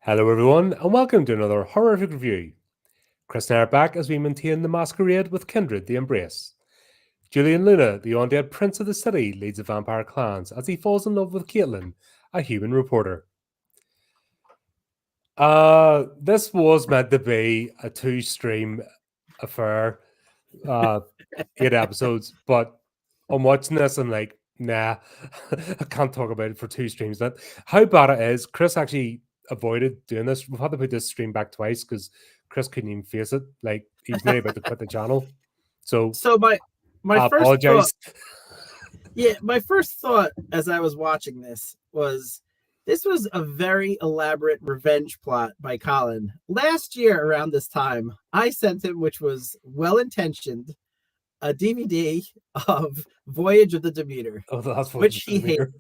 Hello, everyone, and welcome to another horrific review. Chris and I are back as we maintain the masquerade with Kindred, the Embrace. Julian Luna, the undead prince of the city, leads the vampire clans as he falls in love with Caitlin, a human reporter. This was meant to be a two-stream affair, 8 episodes, but I'm watching this and like, nah, I can't talk about it for two streams. That how bad it is. Chris actually avoided doing this. We've had to put this stream back twice because Chris couldn't even face it. Like he was nearly about to quit the channel. So my I first apologize. my first thought as I was watching this was a very elaborate revenge plot by Colin. Last year around this time, I sent him, which was well intentioned, a DVD of Voyage of the Demeter, Oh, that's which he hated.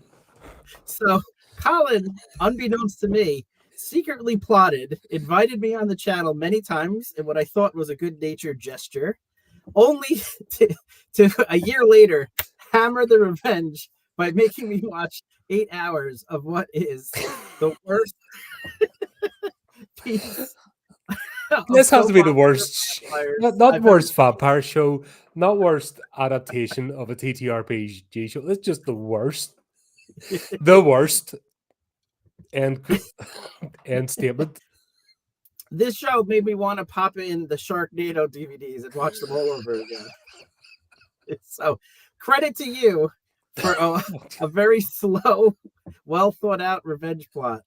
So Colin, unbeknownst to me, secretly plotted, invited me on the channel many times in what I thought was a good-natured gesture, only to a year later hammer the revenge by making me watch 8 hours of what is the worst piece. This has to be the worst, not worst vampire show, not worst adaptation of a TTRPG show. It's just the worst. The worst. End statement. This show made me want to pop in the Sharknado DVDs and watch them all over again. So, credit to you for a very slow, well thought out revenge plot.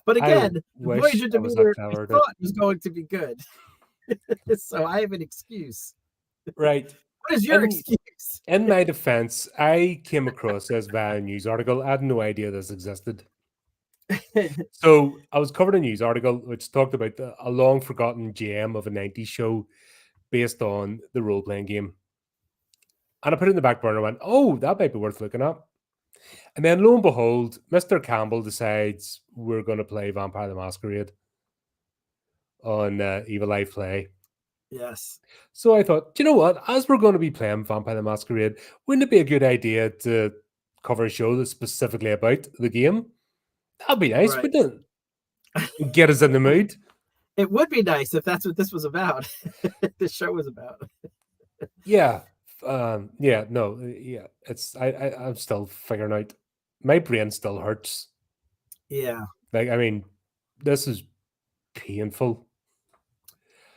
But again, Voyage of Demeter I thought was going to be good. So I have an excuse. Right. What is your excuse? In my defense, I came across this via a news article. I had no idea this existed. So I was covered a news article which talked about a long forgotten gem of a 90s show based on the role playing game. And I put it in the back burner and went, oh, that might be worth looking at. And then lo and behold, Mr. Campbell decides we're going to play Vampire the Masquerade on Evil Live Play. Yes. So I thought, you know what? As we're going to be playing Vampire the Masquerade, wouldn't it be a good idea to cover a show that's specifically about the game? That'd be nice, Right. wouldn't it? Get us in the mood. It would be nice if that's what this was about. This show was about. Yeah. It's I'm still figuring out. My brain still hurts. Yeah. Like, I mean, this is painful.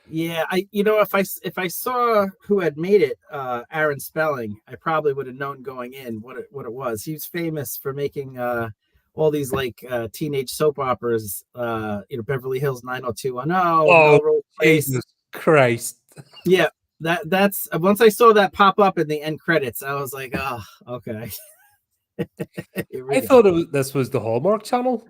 Yeah, if I saw who had made it, Aaron Spelling, I probably would have known going in what it was. He was famous for making all these like teenage soap operas, Beverly Hills 90210. Oh, Jesus Christ! Yeah, that's once I saw that pop up in the end credits, I was like, oh, okay. I thought this was the Hallmark Channel.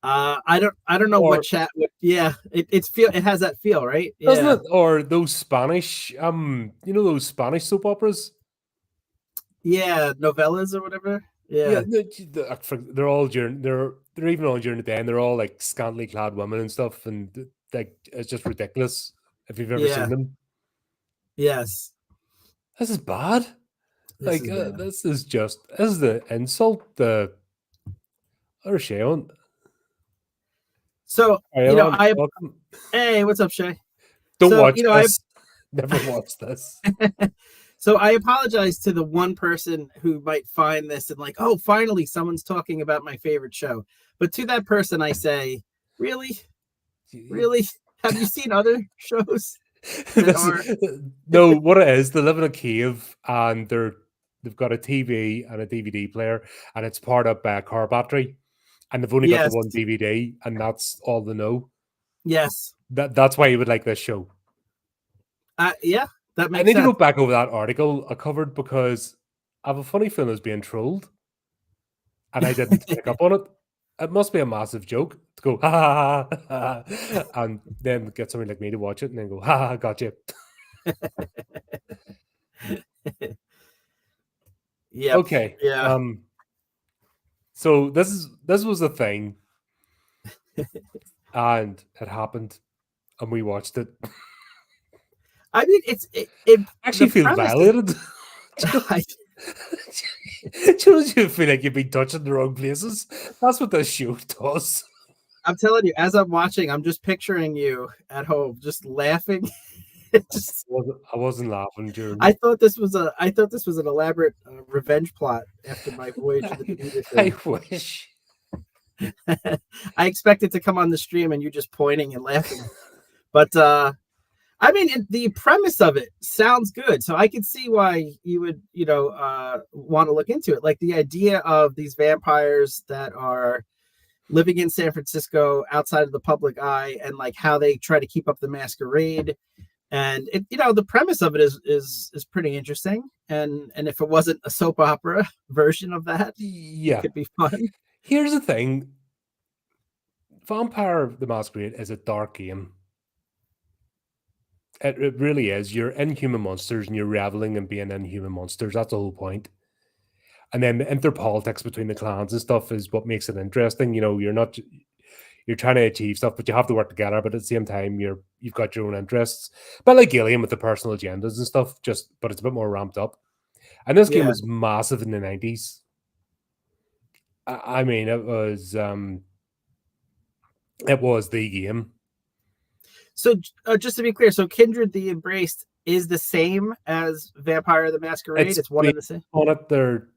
I don't know what chat. Yeah, it has that feel, right? Doesn't it? Or those Spanish, those Spanish soap operas. Yeah, novellas or whatever. Yeah, they're all during they're even on during the day, and they're all like scantily clad women and stuff, and like it's just ridiculous if you've ever seen them. Yes, this is bad. This is the insult. The or Shay on. So hey, what's up, Shay? Don't watch this. Never watch this. So I apologize to the one person who might find this and like, oh, finally someone's talking about my favorite show. But to that person, I say, really? Have you seen other shows? No, what it is, they live in a cave and they've got a TV and a DVD player, and it's powered up by a car battery, and they've only got the one DVD, and that's all they know. Yes, that's why you would like this show. Yeah. That makes I need sense. to go back over that article I covered because I have a funny feeling I was being trolled and I didn't pick up on it. It must be a massive joke to go, ha, ha, ha, ha, and then get somebody like me to watch it and then go, ha, ha, gotcha. Yeah. Okay. Yeah. So this was a thing, and it happened, and we watched it. I mean, it actually feels violated. You feel like you've been touching the wrong places. That's what this show does. I'm telling you, as I'm watching, I'm just picturing you at home, just laughing. Just, I wasn't laughing during. I thought this was an elaborate revenge plot after my voyage of the Demeter I thing. wish. I expected to come on the stream and you just pointing and laughing, but I mean, the premise of it sounds good, so I can see why you would, want to look into it. Like the idea of these vampires that are living in San Francisco outside of the public eye, and like how they try to keep up the masquerade. And it, the premise of it is pretty interesting. And if it wasn't a soap opera version of that, Yeah, it could be fun. here's the thing: Vampire the Masquerade is a dark game. It really is. You're inhuman monsters, and you're reveling in being inhuman monsters. That's the whole point. And then the interpolitics between the clans and stuff is what makes it interesting. You're trying to achieve stuff, but you have to work together. But at the same time, you've got your own interests. But like Alien with the personal agendas and stuff, but it's a bit more ramped up. And this game was massive in the 90s. I mean, it was the game. So just to be clear, so Kindred the Embraced is the same as Vampire the Masquerade. It's one and the same. On it, they're,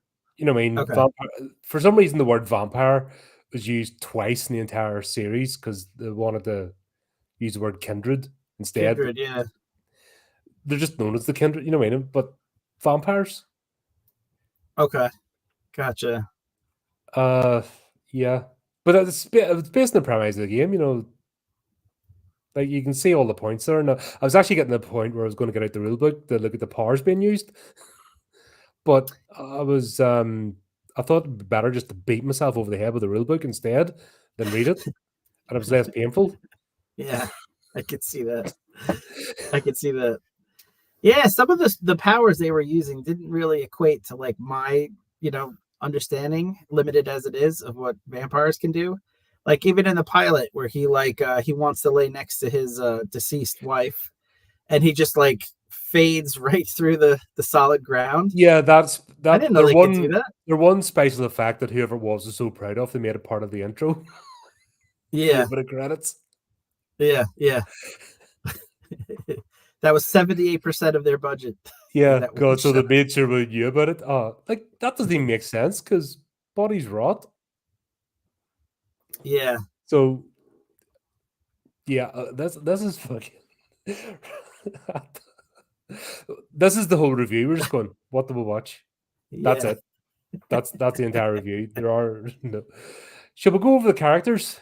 Okay. vampire, for some reason the word vampire was used twice in the entire series because they wanted to use the word kindred instead. Kindred, yeah. They're just known as the kindred, but vampires. Okay, gotcha. Yeah, but it's based on the premise of the game, like you can see all the points there. And I was actually getting to the point where I was going to get out the rule book to look at the powers being used, but I thought it'd be better just to beat myself over the head with the rule book instead than read it, and it was less painful. Yeah, I could see that. Yeah, some of the powers they were using didn't really equate to like my, understanding, limited as it is, of what vampires can do. Like even in the pilot where he wants to lay next to his deceased wife, and he just like fades right through the solid ground. Yeah, that. I didn't know they could do that. Their one special effect that whoever it was so proud of, they made it part of the intro. Yeah. A bit of credits. Yeah. That was 78% of their budget. Yeah, God, so they made sure we knew about it. Like that doesn't even make sense because bodies rot. Yeah. So, yeah, this is fucking. This is the whole review. We're just going, what do we watch? That's it. That's the entire review. There are no. Should we go over the characters?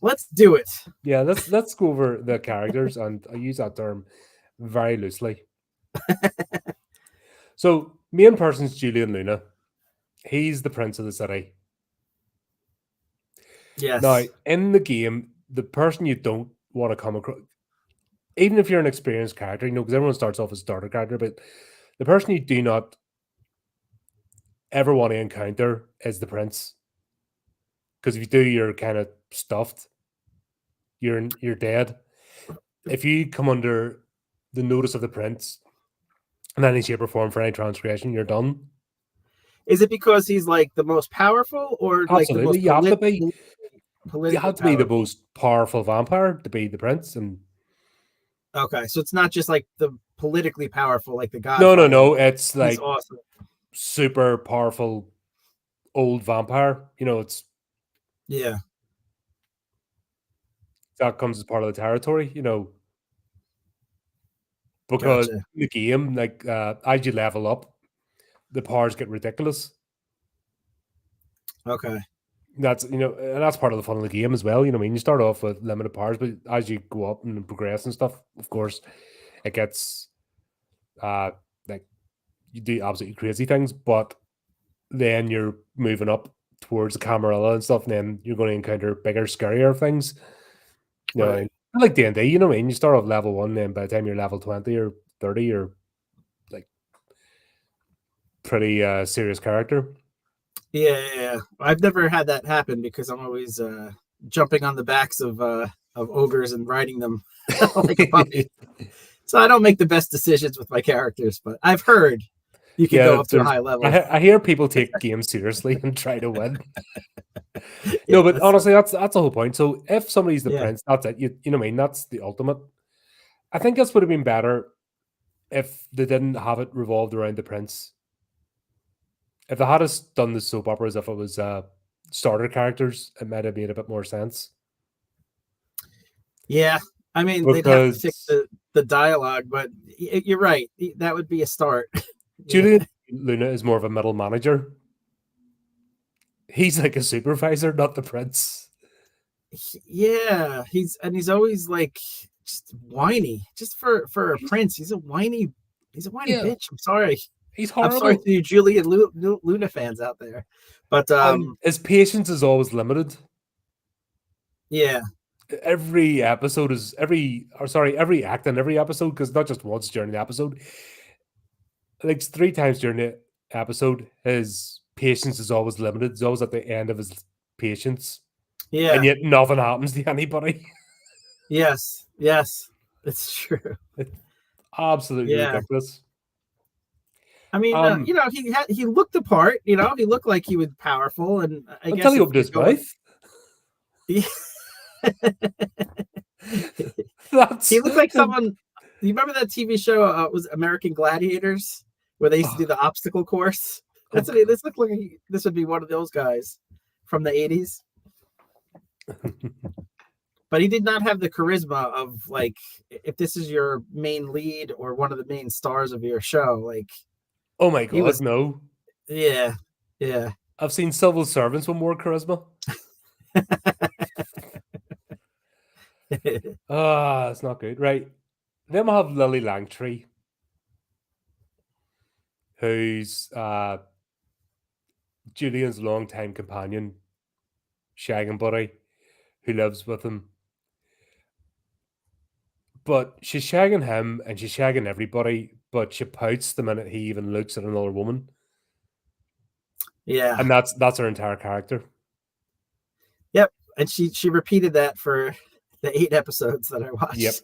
Let's do it. Yeah, let's go over the characters, and I use that term very loosely. So, main person's Julian Luna. He's the prince of the city. Yes. Now, in the game, the person you don't want to come across, even if you're an experienced character, because everyone starts off as a starter character, but the person you do not ever want to encounter is the prince. Because if you do, you're kind of stuffed. You're dead. If you come under the notice of the prince in any shape or form for any transgression, you're done. Is it because he's like the most powerful, or absolutely? Like the most you have to be. You have to be the most powerful vampire to be the prince, and okay, so it's not just like the politically powerful, like the god. No. It's like awesome, super powerful old vampire. It's that comes as part of the territory. Because in the game, like as you level up, the powers get ridiculous. Okay. That's and that's part of the fun of the game as well. You start off with limited powers, but as you go up and progress and stuff, of course, it gets like you do absolutely crazy things, but then you're moving up towards the Camarilla and stuff, and then you're going to encounter bigger, scarier things. Right. Like D&D, you start off level 1, then by the time you're level 20 or 30, you're like pretty serious character. Yeah. I've never had that happen because I'm always jumping on the backs of ogres and riding them like a puppy. So I don't make the best decisions with my characters, but I've heard You could Yeah, go up to a high level. I hear people take games seriously and try to win. No, but Yes. honestly, that's the whole point. So if somebody's the Yeah. prince, that's it. You know what I mean? That's the ultimate. I think this would have been better if they didn't have it revolved around the prince. If they had us done the soap opera as if it was starter characters, it might have made a bit more sense. Yeah. I mean, they'd have to fix Because the dialogue, but you're right. That would be a start. Julian Luna is more of a middle manager. He's like a supervisor, not the prince. Yeah, he's always like just whiny. Just for a prince, he's a whiny Yeah, bitch. I'm sorry. he's I'm sorry horrible. to you Julian Luna fans out there. But And his patience is always limited. yeah. Every episode is every act in every episode, because not just once during the episode, like 3 times during the episode, his patience is always limited. He's always at the end of his patience, Yeah. and yet nothing happens to anybody. Yes. Yes. It's true. It's absolutely Yeah. ridiculous. I mean, he looked the part. He looked like he was powerful, and I guess Until he opened his mouth. He looked like someone. You remember that TV show? It was American Gladiators, where they used to do the obstacle course. This looked like this would be one of those guys from the 80s. But he did not have the charisma of, like, if this is your main lead or one of the main stars of your show, like. Oh my god, no. Yeah. I've seen civil servants with more charisma. It's not good. Right. Then we'll have Lily Langtree, who's Julian's longtime companion, shagging buddy, who lives with him. But she's shagging him and she's shagging everybody, but she pouts the minute he even looks at another woman. Yeah. And that's her entire character. Yep. And she repeated that for the 8 episodes that I watched. Yep.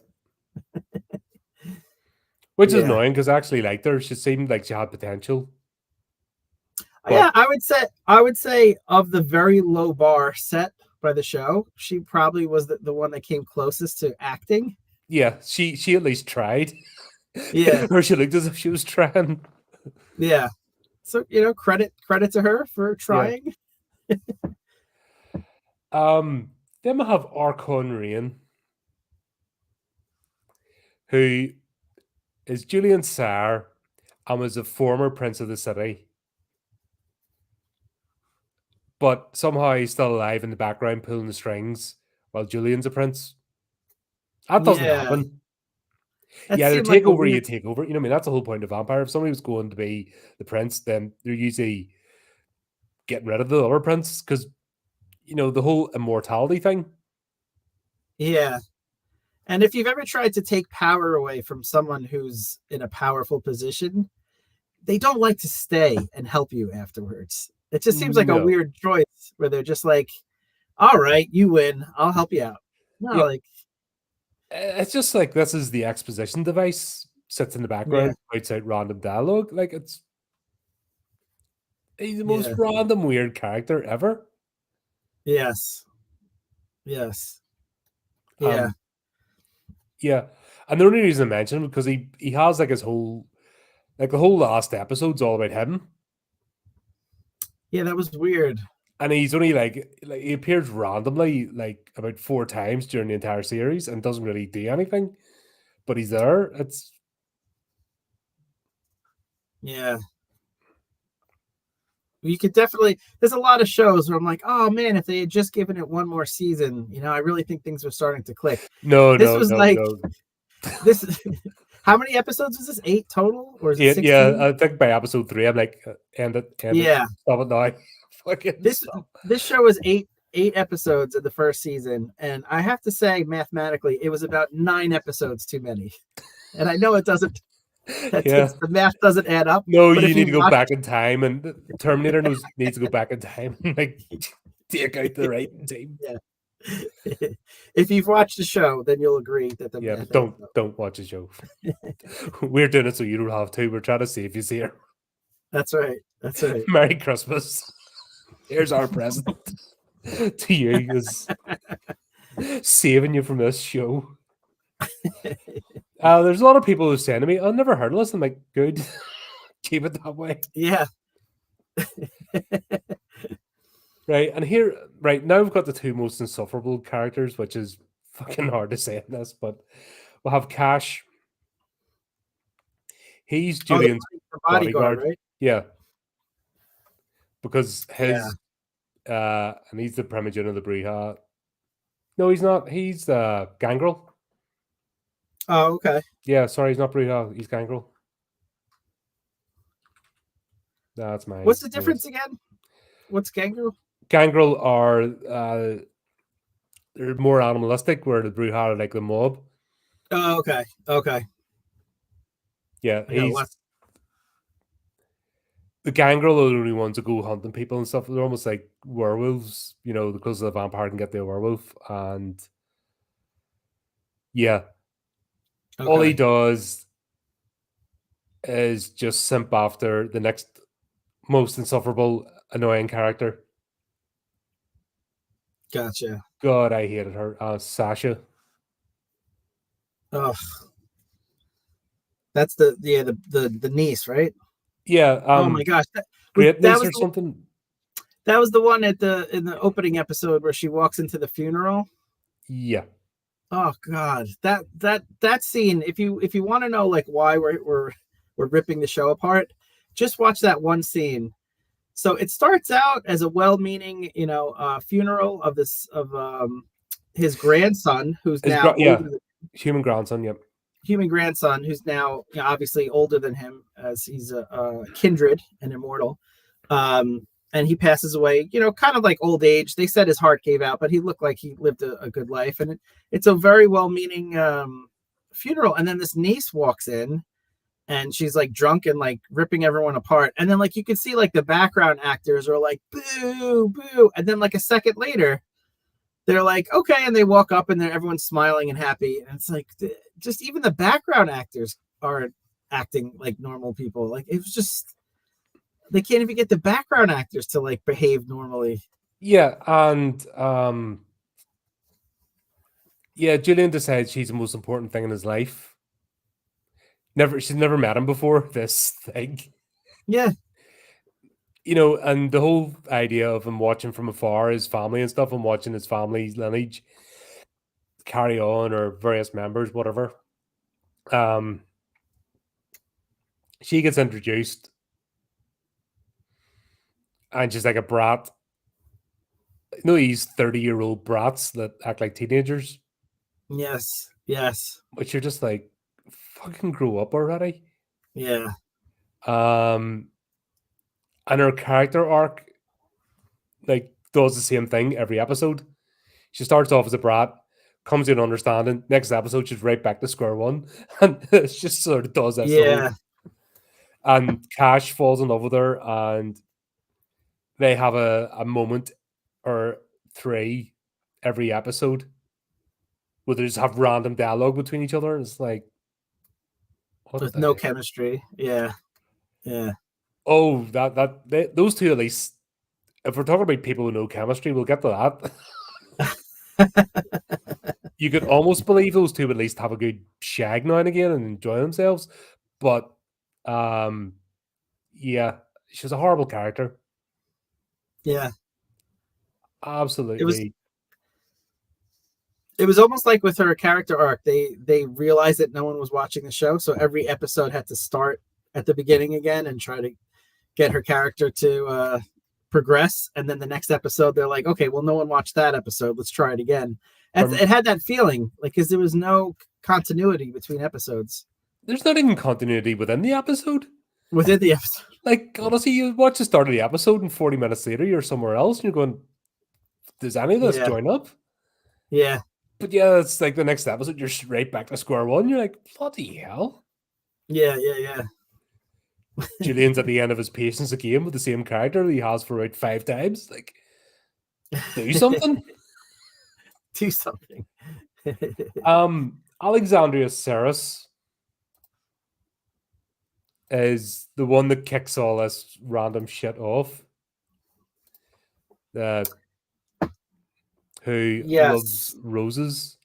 Which is annoying, because I actually liked her. She seemed like she had potential. But, yeah, I would say of the very low bar set by the show, she probably was the one that came closest to acting. Yeah, she at least tried. Yeah. Or she looked as if she was trying. Yeah. So, credit to her for trying. Yeah. Then we have Archon Rain, who is Julian sire and was a former prince of the city. But somehow he's still alive in the background pulling the strings while Julian's a prince. That doesn't happen. That you either take over, you take over. You know what I mean? That's the whole point of vampire. If somebody was going to be the prince, then they're usually getting rid of the other prince, because, the whole immortality thing. Yeah. And if you've ever tried to take power away from someone who's in a powerful position, they don't like to stay and help you afterwards. It just seems like a weird choice where they're just like, all right, you win. I'll help you out. No, like. It's just like, this is the exposition device, sits in the background, outside random dialogue. Like, he's the most random weird character ever. Yes. Yeah. Yeah. And the only reason I mention him, because he has like his whole, like the whole last episode's all about him. Yeah, that was weird. And he's only like he appears randomly like about 4 times during the entire series and doesn't really do anything, but he's there. It's you could definitely. There's a lot of shows where I'm like, oh man, if they had just given it one more season, I really think things were starting to click. This is. How many episodes was this? 8 total, or is it 16? Yeah, I think by episode 3, I'm like, end it. Stop it now. This show was 8 episodes in the first season, and I have to say, mathematically, it was about 9 episodes too many. And I know it doesn't. The math doesn't add up. No, you need to go back in time, and Terminator needs to go back in time and like take out the right team. Yeah. If you've watched the show, then you'll agree that the math don't watch the show. We're doing it so you don't have to. We're trying to save you here. That's right. That's right. Merry Christmas. Here's our present to you, is saving you from this show. There's a lot of people who say to me, I've never heard of this. I'm like, good. Keep it that way. Yeah. Right. And here, right now, we've got the two most insufferable characters, which is fucking hard to say in this, but we'll have Cash. He's Oh, the Julian's bodyguard, bodyguard. right? Yeah. Because Yeah. and he's the primogen of the Brujah. No, he's not. He's Gangrel. Oh, okay. Yeah, sorry, he's not Brujah. He's Gangrel. That's my. What's the difference again? What's Gangrel? Gangrel are they're more animalistic, where the Brujah are like the mob. Oh, okay. Okay. Yeah, I got he's left. the Gangrel are the only ones that go hunting people and stuff. They're almost like werewolves, because the vampire can get the werewolf, and yeah, all he Okay. does is just simp after the next most insufferable, annoying character. Gotcha. God, I hated her. Sasha. Oh, that's the niece, right? Yeah. Oh my gosh, Great that niece was or something. that was the one in the opening episode where she walks into the funeral. Yeah. Oh God, that scene. If you want to know like why we're ripping the show apart, just watch that one scene. So it starts out as a well-meaning, funeral of his grandson, who's now older, human grandson. Yep. human grandson, who's now obviously older than him, as he's a kindred and immortal. And he passes away, kind of like old age. They said his heart gave out, but he looked like he lived a good life. And it's a very well-meaning funeral. And then this niece walks in, and she's like drunk and like ripping everyone apart. And then like you can see like the background actors are like, boo, boo. And then like a second later, they're like, okay. And they walk up and then everyone's smiling and happy. And it's like, just even the background actors are acting like normal people. Like it was just, they can't even get the background actors to like behave normally. Yeah. And Julian decides she's the most important thing in his life. She's never met him before. This thing. Yeah. And the whole idea of him watching from afar, his family and stuff, and watching his family's lineage carry on, or various members, whatever. She gets introduced, and she's like a brat. These 30-year-old brats that act like teenagers. Yes. Yes. But you're just like, fucking grow up already. Yeah. And her character arc like does the same thing every episode. She starts off as a brat, comes to an understanding. Next episode, she's right back to square one, and it's just sort of does that. Yeah. And Cash falls in love with her, and they have a moment or three every episode where they just have random dialogue between each other. And it's like, with no chemistry. Yeah. Yeah. Oh, those two, at least. If we're talking about people with no chemistry, we'll get to that. You could almost believe those two at least have a good shag now and again and enjoy themselves. But yeah, she's a horrible character. Yeah. Absolutely. It was almost like with her character arc, they realized that no one was watching the show, so every episode had to start at the beginning again and try to get her character to progress. And then the next episode, they're like, okay, well, no one watched that episode. Let's try it again. It had that feeling, like, because there was no continuity between episodes. There's not even continuity within the episode. Within the episode. Like, honestly, you watch the start of the episode and 40 minutes later, you're somewhere else and you're going, does any of this join up? Yeah. But yeah, it's like the next episode, you're right back to square one. You're like, bloody hell. Yeah. Julian's at the end of his patience again with the same character that he has for about 5 times. Like, do something. Do something. Alexandria Ceres. is the one that kicks all this random shit off. Uh, who loves Yes. roses.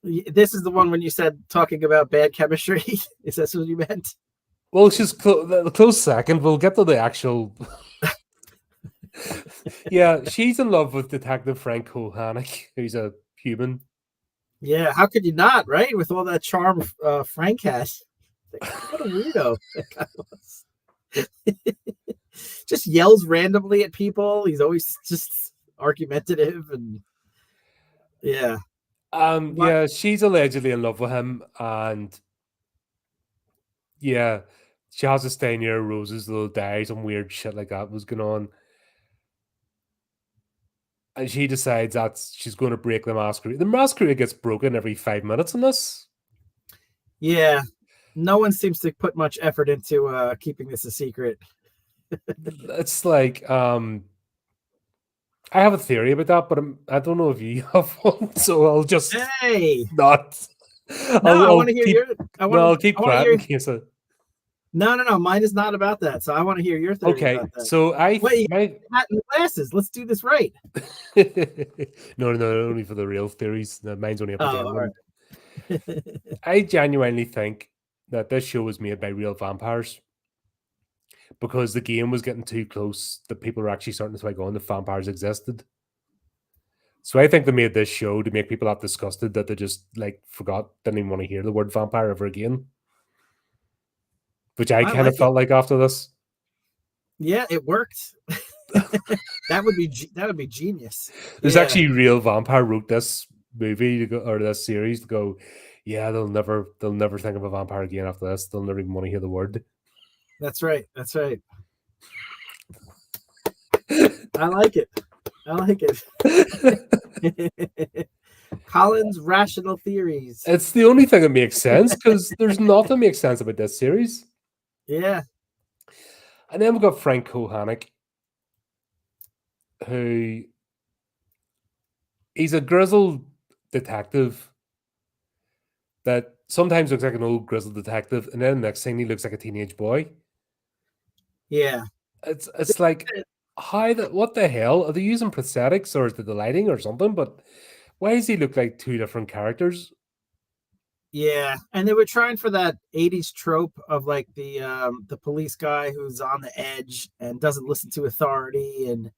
This is the one when you said talking about bad chemistry. Is that what you meant? Well, she's the close second. We'll get to the actual. Yeah, she's in love with Detective Frank Kohanic, who's a human. Yeah, how could you not, right? With all that charm Frank has. What a weirdo that guy was. Just yells randomly at people. He's always just argumentative and yeah. Yeah, she's allegedly in love with him, and yeah, she has to stay near Rose's little die, some weird shit like that was going on. And she decides that she's going to break the masquerade. The masquerade gets broken every 5 minutes in this. Yeah. No one seems to put much effort into keeping this a secret. It's like, I have a theory about that, but I don't know if you have one, so I'll just not. No, I want to hear your. I'll keep quiet in case I. No. Mine is not about that. So I want to hear your theory about that. So wait, hat and glasses. Let's do this right. No, only for the real theories. Mine's only up to right. I genuinely think that this show was made by real vampires because the game was getting too close that people were actually starting to like on the vampires existed. So I think they made this show to make people that disgusted that they just like forgot, didn't even want to hear the word vampire ever again. Which I kind of felt like after this. Yeah, it worked. that would be genius. There's actually real vampire wrote this movie to go, or this series to go, yeah, they'll never think of a vampire again after this. They'll never even want to hear the word. That's right. I like it. Colin's rational theories. It's the only thing that makes sense because there's nothing that makes sense about this series. Yeah. And then we've got Frank Kohanic, who he's a grizzled detective that sometimes looks like an old grizzled detective, and then the next thing he looks like a teenage boy. Yeah. It's like what the hell? Are they using prosthetics or is it the lighting or something? But why does he look like two different characters? Yeah, and they were trying for that 80s trope of like the police guy who's on the edge and doesn't listen to authority, and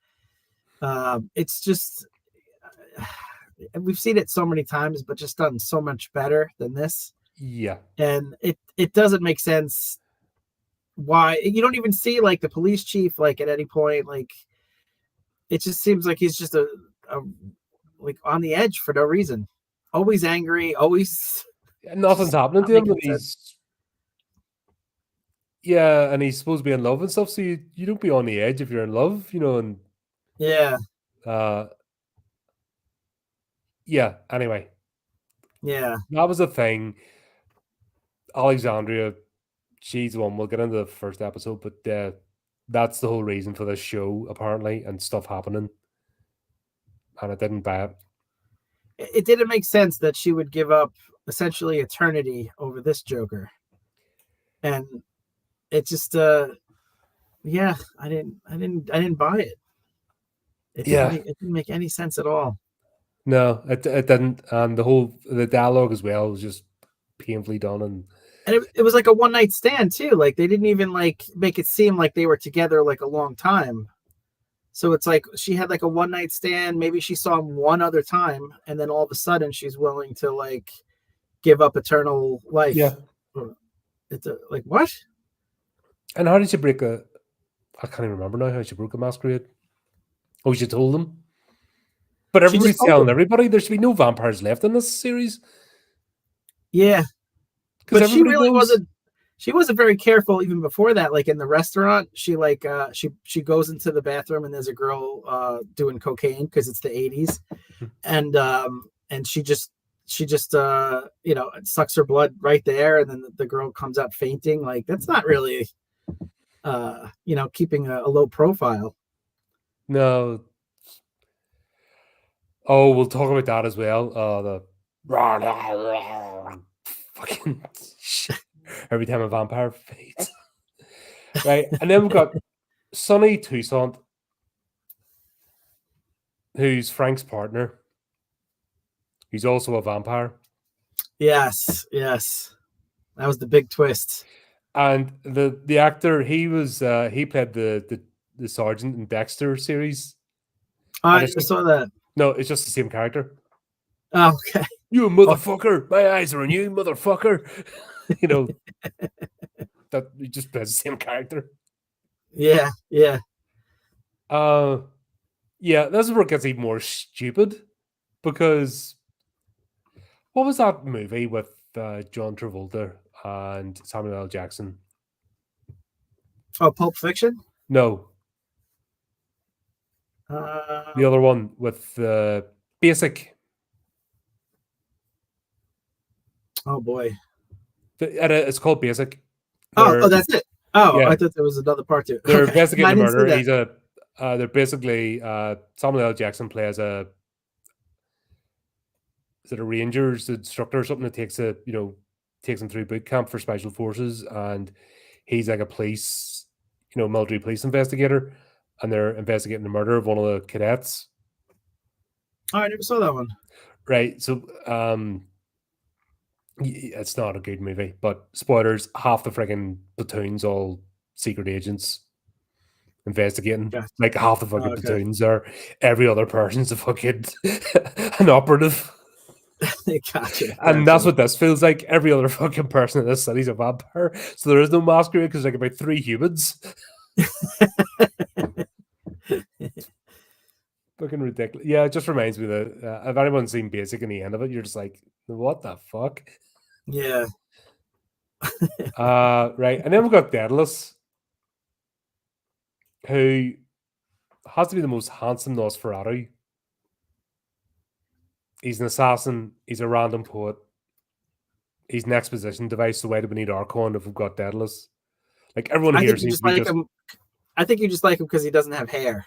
it's just we've seen it so many times, but just done so much better than this. Yeah, and it doesn't make sense why you don't even see like the police chief like at any point. Like it just seems like he's just a like on the edge for no reason, always angry, always. Nothing's happening to him, and he's supposed to be in love and stuff. So you don't be on the edge if you're in love, and yeah. Anyway, yeah, that was the thing. Alexandria, she's the one. We'll get into the first episode, but that's the whole reason for this show, apparently, and stuff happening. And I didn't buy it. It didn't make sense that she would give up essentially eternity over this Joker, and it just I didn't buy it. It didn't make any sense at all. No, it didn't, and the dialogue as well was just painfully done, and it was like a one night stand too. Like they didn't even like make it seem like they were together like a long time. So it's like she had like a one night stand. Maybe she saw him one other time, and then all of a sudden she's willing to like give up eternal life. Yeah, it's like what? And how did she break I can't even remember now how she broke a masquerade. Oh, she told them. But everybody's telling everybody there should be no vampires left in this series. Yeah, but she really wasn't. She wasn't very careful even before that. Like in the restaurant, she like she goes into the bathroom and there's a girl doing cocaine because it's the 80s, and she just sucks her blood right there, and then the girl comes out fainting. Like that's not really keeping a low profile. No. Oh, we'll talk about that as well. The fucking shit every time a vampire fights. right? And then we've got Sonny Toussaint, who's Frank's partner. He's also a vampire. Yes, yes. That was the big twist. And the actor, he played the sergeant in Dexter series. I And it's never just saw that. no, it's just the same character. Oh, okay. You motherfucker! My eyes are on you, motherfucker! You know that he just plays the same character. Yeah, yeah. Yeah, this is where it gets even more stupid because what was that movie with John Travolta and Samuel L. Jackson? Oh, Pulp Fiction. No, the other one with Basic. Oh boy. It's called Basic. Oh, that's it. Oh, Yeah, I thought there was another part to it. they're Okay, investigating I a didn't see murder. that. They're basically Samuel L. Jackson plays a Rangers instructor or something that takes him through boot camp for special forces, and he's like a police, military police investigator, and they're investigating the murder of one of the cadets. Oh, I never saw that one. Right. So it's not a good movie, but spoilers, half the freaking platoon's all secret agents investigating. Gotcha. Like half the fucking Okay. platoons are every other person's a fucking an operative. Gotcha. And that's what this feels like. Every other fucking person in this city's a vampire. So there is no masquerade because like about 3 humans. Fucking ridiculous. Yeah, it just reminds me that if anyone's seen Basic in the end of it, you're just like, what the fuck? Yeah. Right. And then we've got Daedalus, who has to be the most handsome Nosferatu. He's an assassin. He's a random poet. He's an exposition device. So why do we need Archon if we've got Daedalus? Like everyone I here think you seems just to be like him. I think you just like him because he doesn't have hair.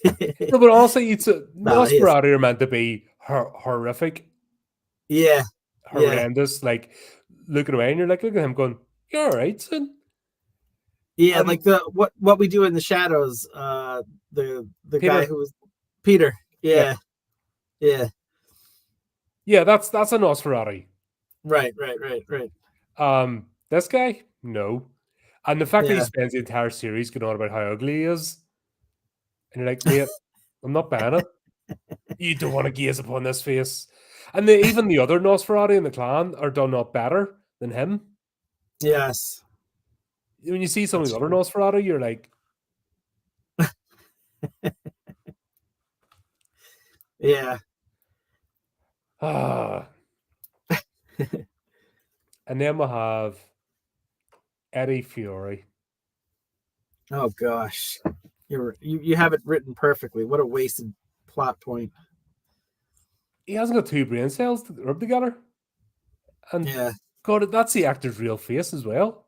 No, but also No, he is. Nosferatu are meant to be horrific. Yeah. Horrendous. Like looking away and you're like, look at him going, you're all right, son. Yeah, like the what we do in the shadows. The Peter. guy who was Peter. Yeah. Yeah, that's a Nosferatu. Right. This guy, no. And the fact that he Yeah. spends the entire series going on about how ugly he is, and you're like, mate, I'm not buying it. You don't want to gaze upon this face. And even the other Nosferatu in the clan are done not better than him. Yes. When you see some of That's the other true. Nosferatu, you're like, Yeah. ah. And then we'll have Eddie Fiore. Oh gosh, you have it written perfectly. What a wasted plot point. He hasn't got 2 brain cells to rub together. And Yeah. God, that's the actor's real face as well.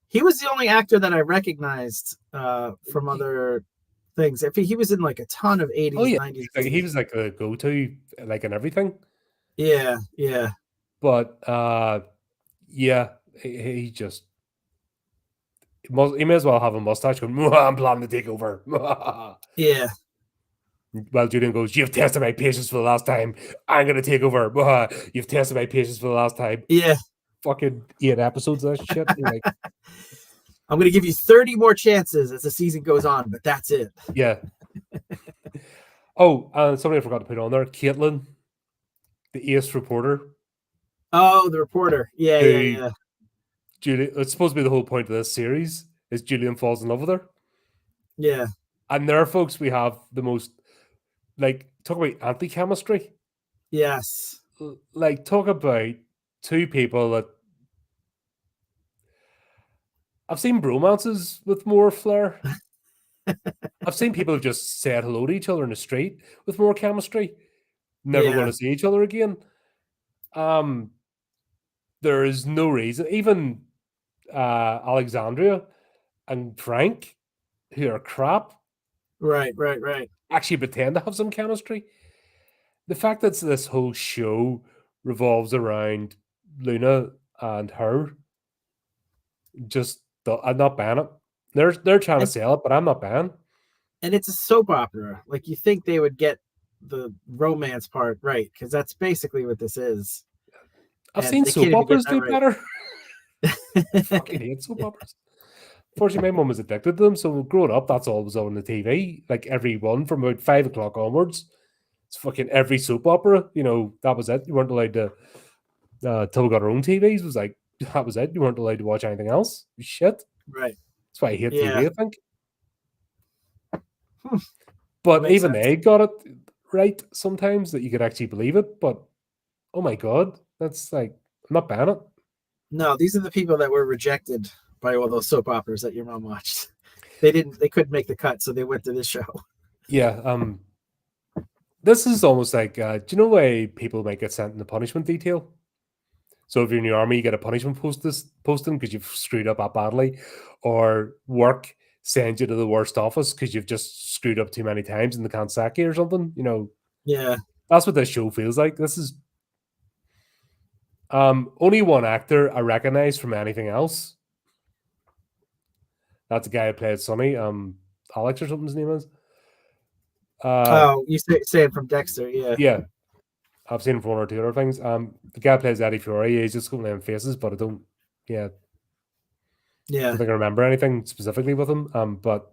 He was the only actor that I recognized from other things. If he was in like a ton of 80s, 90s. Like, he was like a go-to, like in everything. Yeah. But yeah, he just he may as well have a mustache going, I'm planning to take over. Yeah. Well, Julian goes, you've tested my patience for the last time. I'm going to take over. You've tested my patience for the last time. Yeah. Fucking 8 episodes of that shit. Like, I'm going to give you 30 more chances as the season goes on, but that's it. Yeah. Oh, somebody I forgot to put on there. Caitlin, the ace reporter. Oh, the reporter. Yeah. Julian, it's supposed to be the whole point of this series is Julian falls in love with her. Yeah. And there, folks, we have the most, like, talk about anti-chemistry. Yes. Like, talk about 2 people that I've seen bromances with more flair. I've seen people who just said hello to each other in the street with more chemistry. Never going to see each other again. There is no reason. Even Alexandria and Frank, who are crap, Right. actually pretend to have some chemistry. The fact that this whole show revolves around Luna and her. I'm not buying it. They're trying to sell it, but I'm not buying. And it's a soap opera. Like, you think they would get the romance part right, because that's basically what this is. I've And seen they can't soap even get operas do that better. I right. fucking hate soap operas. Fortunately, my mum was addicted to them, so growing up, that's all was on the TV. Like every one from about 5 o'clock onwards, it's fucking every soap opera. You know, that was it. You weren't allowed to till we got our own TVs. Was like that was it. You weren't allowed to watch anything else. Shit. Right. That's why I hate Yeah. TV. I think. That But makes even sense. they got it right sometimes that you could actually believe it. But oh my god, that's like I'm not buying it. No, these are the people that were rejected by all those soap operas that your mom watched. They couldn't make the cut, so they went to this show. Yeah. This is almost like do you know why people might get sent in the punishment detail? So if you're in the army, you get a punishment posting because you've screwed up that badly, or work sends you to the worst office because you've just screwed up too many times and they can't sack you or something. You know, Yeah. that's what this show feels like. This is only one actor I recognize from anything else. That's the guy who played Sonny, Alex or something his name is. Oh, you say it from Dexter, yeah. Yeah, I've seen him for one or two other things. The guy who plays Eddie Fiore. He's just got them faces, but I don't. Yeah, Yeah. don't think I remember anything specifically with him. But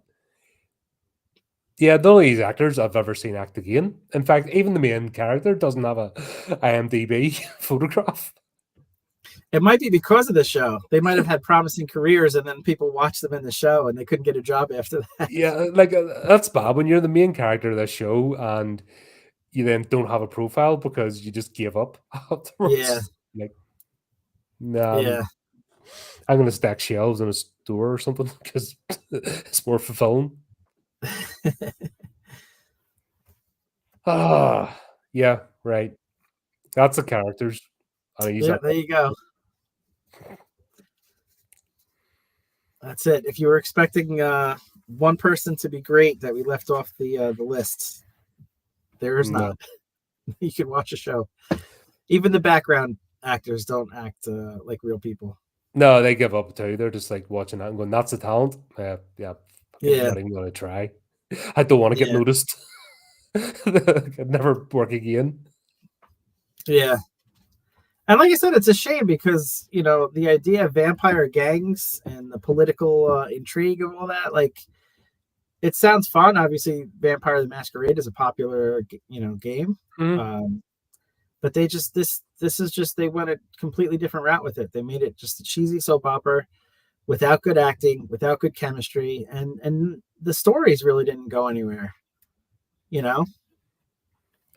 yeah, none of these actors I've ever seen act again. In fact, even the main character doesn't have a IMDb photograph. It might be because of the show. They might have had promising careers, and then people watched them in the show, and they couldn't get a job after that. Yeah, like that's bad when you're the main character of this show and you then don't have a profile because you just gave up Yeah. afterwards. Like, nah, Yeah. I'm gonna stack shelves in a store or something because it's more fulfilling. Ah, yeah, right. That's the characters. And he's Yeah, there you go. That's it. If you were expecting one person to be great that we left off the list, there is no. not. You can watch a show. Even the background actors don't act like real people. No, they give up too. They're just like watching that and going, "That's a talent." Yeah, I'm Yeah. not even gonna try. I don't want to get Yeah. noticed. I'd never work again. Yeah. And like I said, it's a shame because, the idea of vampire gangs and the political intrigue of all that, like, it sounds fun. Obviously, Vampire the Masquerade is a popular, game. Mhm. But this is just, they went a completely different route with it. They made it just a cheesy soap opera without good acting, without good chemistry, and the stories really didn't go anywhere. You know?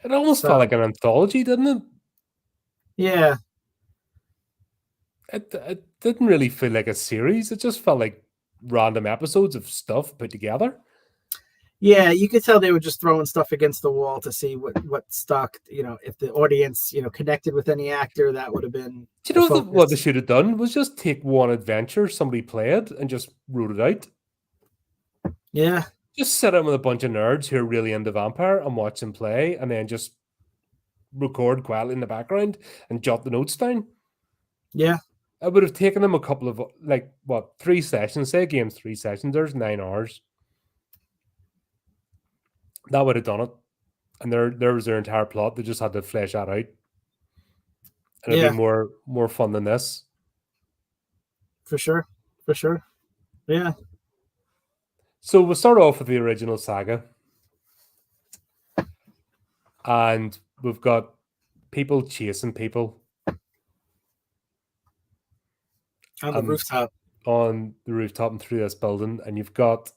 It almost felt So like an anthology, didn't it? yeah. It didn't really feel like a series. It just felt like random episodes of stuff put together. Yeah, you could tell they were just throwing stuff against the wall to see what stuck. If the audience, connected with any actor, that would have been Do the you know what they focus. should have done was just take one adventure somebody played and just wrote it out. Yeah, Just sit down with a bunch of nerds who are really into vampire and watch them play, and then just record quietly in the background and jot the notes down. yeah, I would have taken them a couple of 3 sessions. Say a game's 3 sessions. There's 9 hours. That would have done it. And there was their entire plot. They just had to flesh that out. And it'd be yeah, more fun than this. for sure, for sure. Yeah, So we'll start off with the original saga. And we've got people chasing people on the rooftop. on the rooftop and through this building. And you've got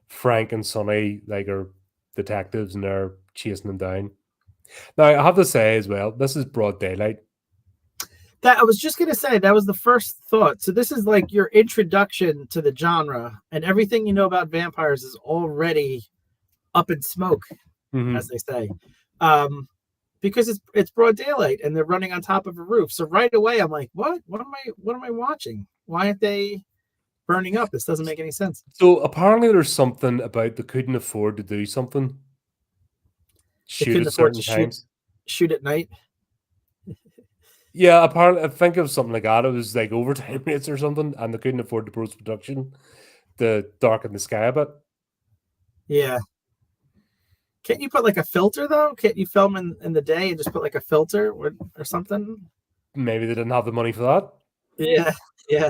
Frank and Sonny, like, are detectives and they're chasing them down. Now, I have to say as well, this is broad daylight. That I was just gonna say, that was the first thought. So this is like your introduction to the genre, and everything you know about vampires is already up in smoke, as they say. Because it's broad daylight and they're running on top of a roof. So right away I'm like, what am I watching? Why aren't they burning up? This doesn't make any sense. So apparently there's something about they couldn't afford to do something. They Shoot couldn't at afford to certain times. shoot at night. Yeah, apparently, I think it was something like that. It was like overtime rates or something, and they couldn't afford the post production to darken the sky a bit. Yeah. Can't you put like a filter though? Can't you film in the day and just put like a filter or something? Maybe they didn't have the money for that. Yeah. Yeah.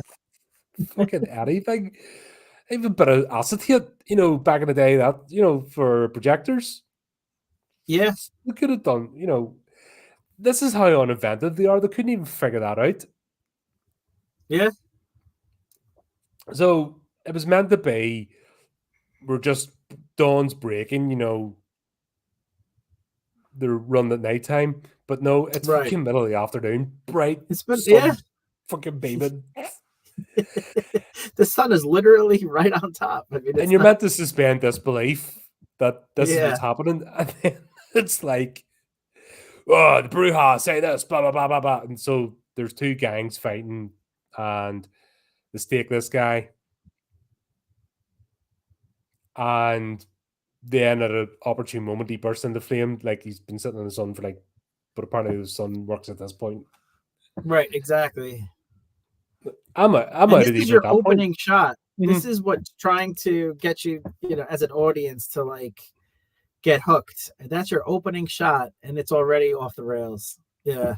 Fucking anything. Even a bit of acetate, back in the day, that, for projectors. Yeah. They could have done, this is how uninventive they are. They couldn't even figure that out. Yeah. So it was meant to be, we're just, dawn's breaking, they're run at nighttime. But no, it's Right. fucking middle of the afternoon. Bright It's been yeah. sun fucking beaming. The sun is literally right on top. I mean, And it's you're not. meant to suspend disbelief that this is Yeah. what's happening. And then it's like, oh, the Bruja, say this, blah, blah, blah, blah, blah. And so there's two gangs fighting, and they stake this guy. And then at an opportune moment, he bursts into flame. Like he's been sitting in the sun for like, but apparently the sun works at this point. Right. Exactly. I'm And out this of is even at your that point. opening shot. This Mhm. is what's trying to get you, as an audience to like get hooked. And that's your opening shot, and it's already off the rails. Yeah.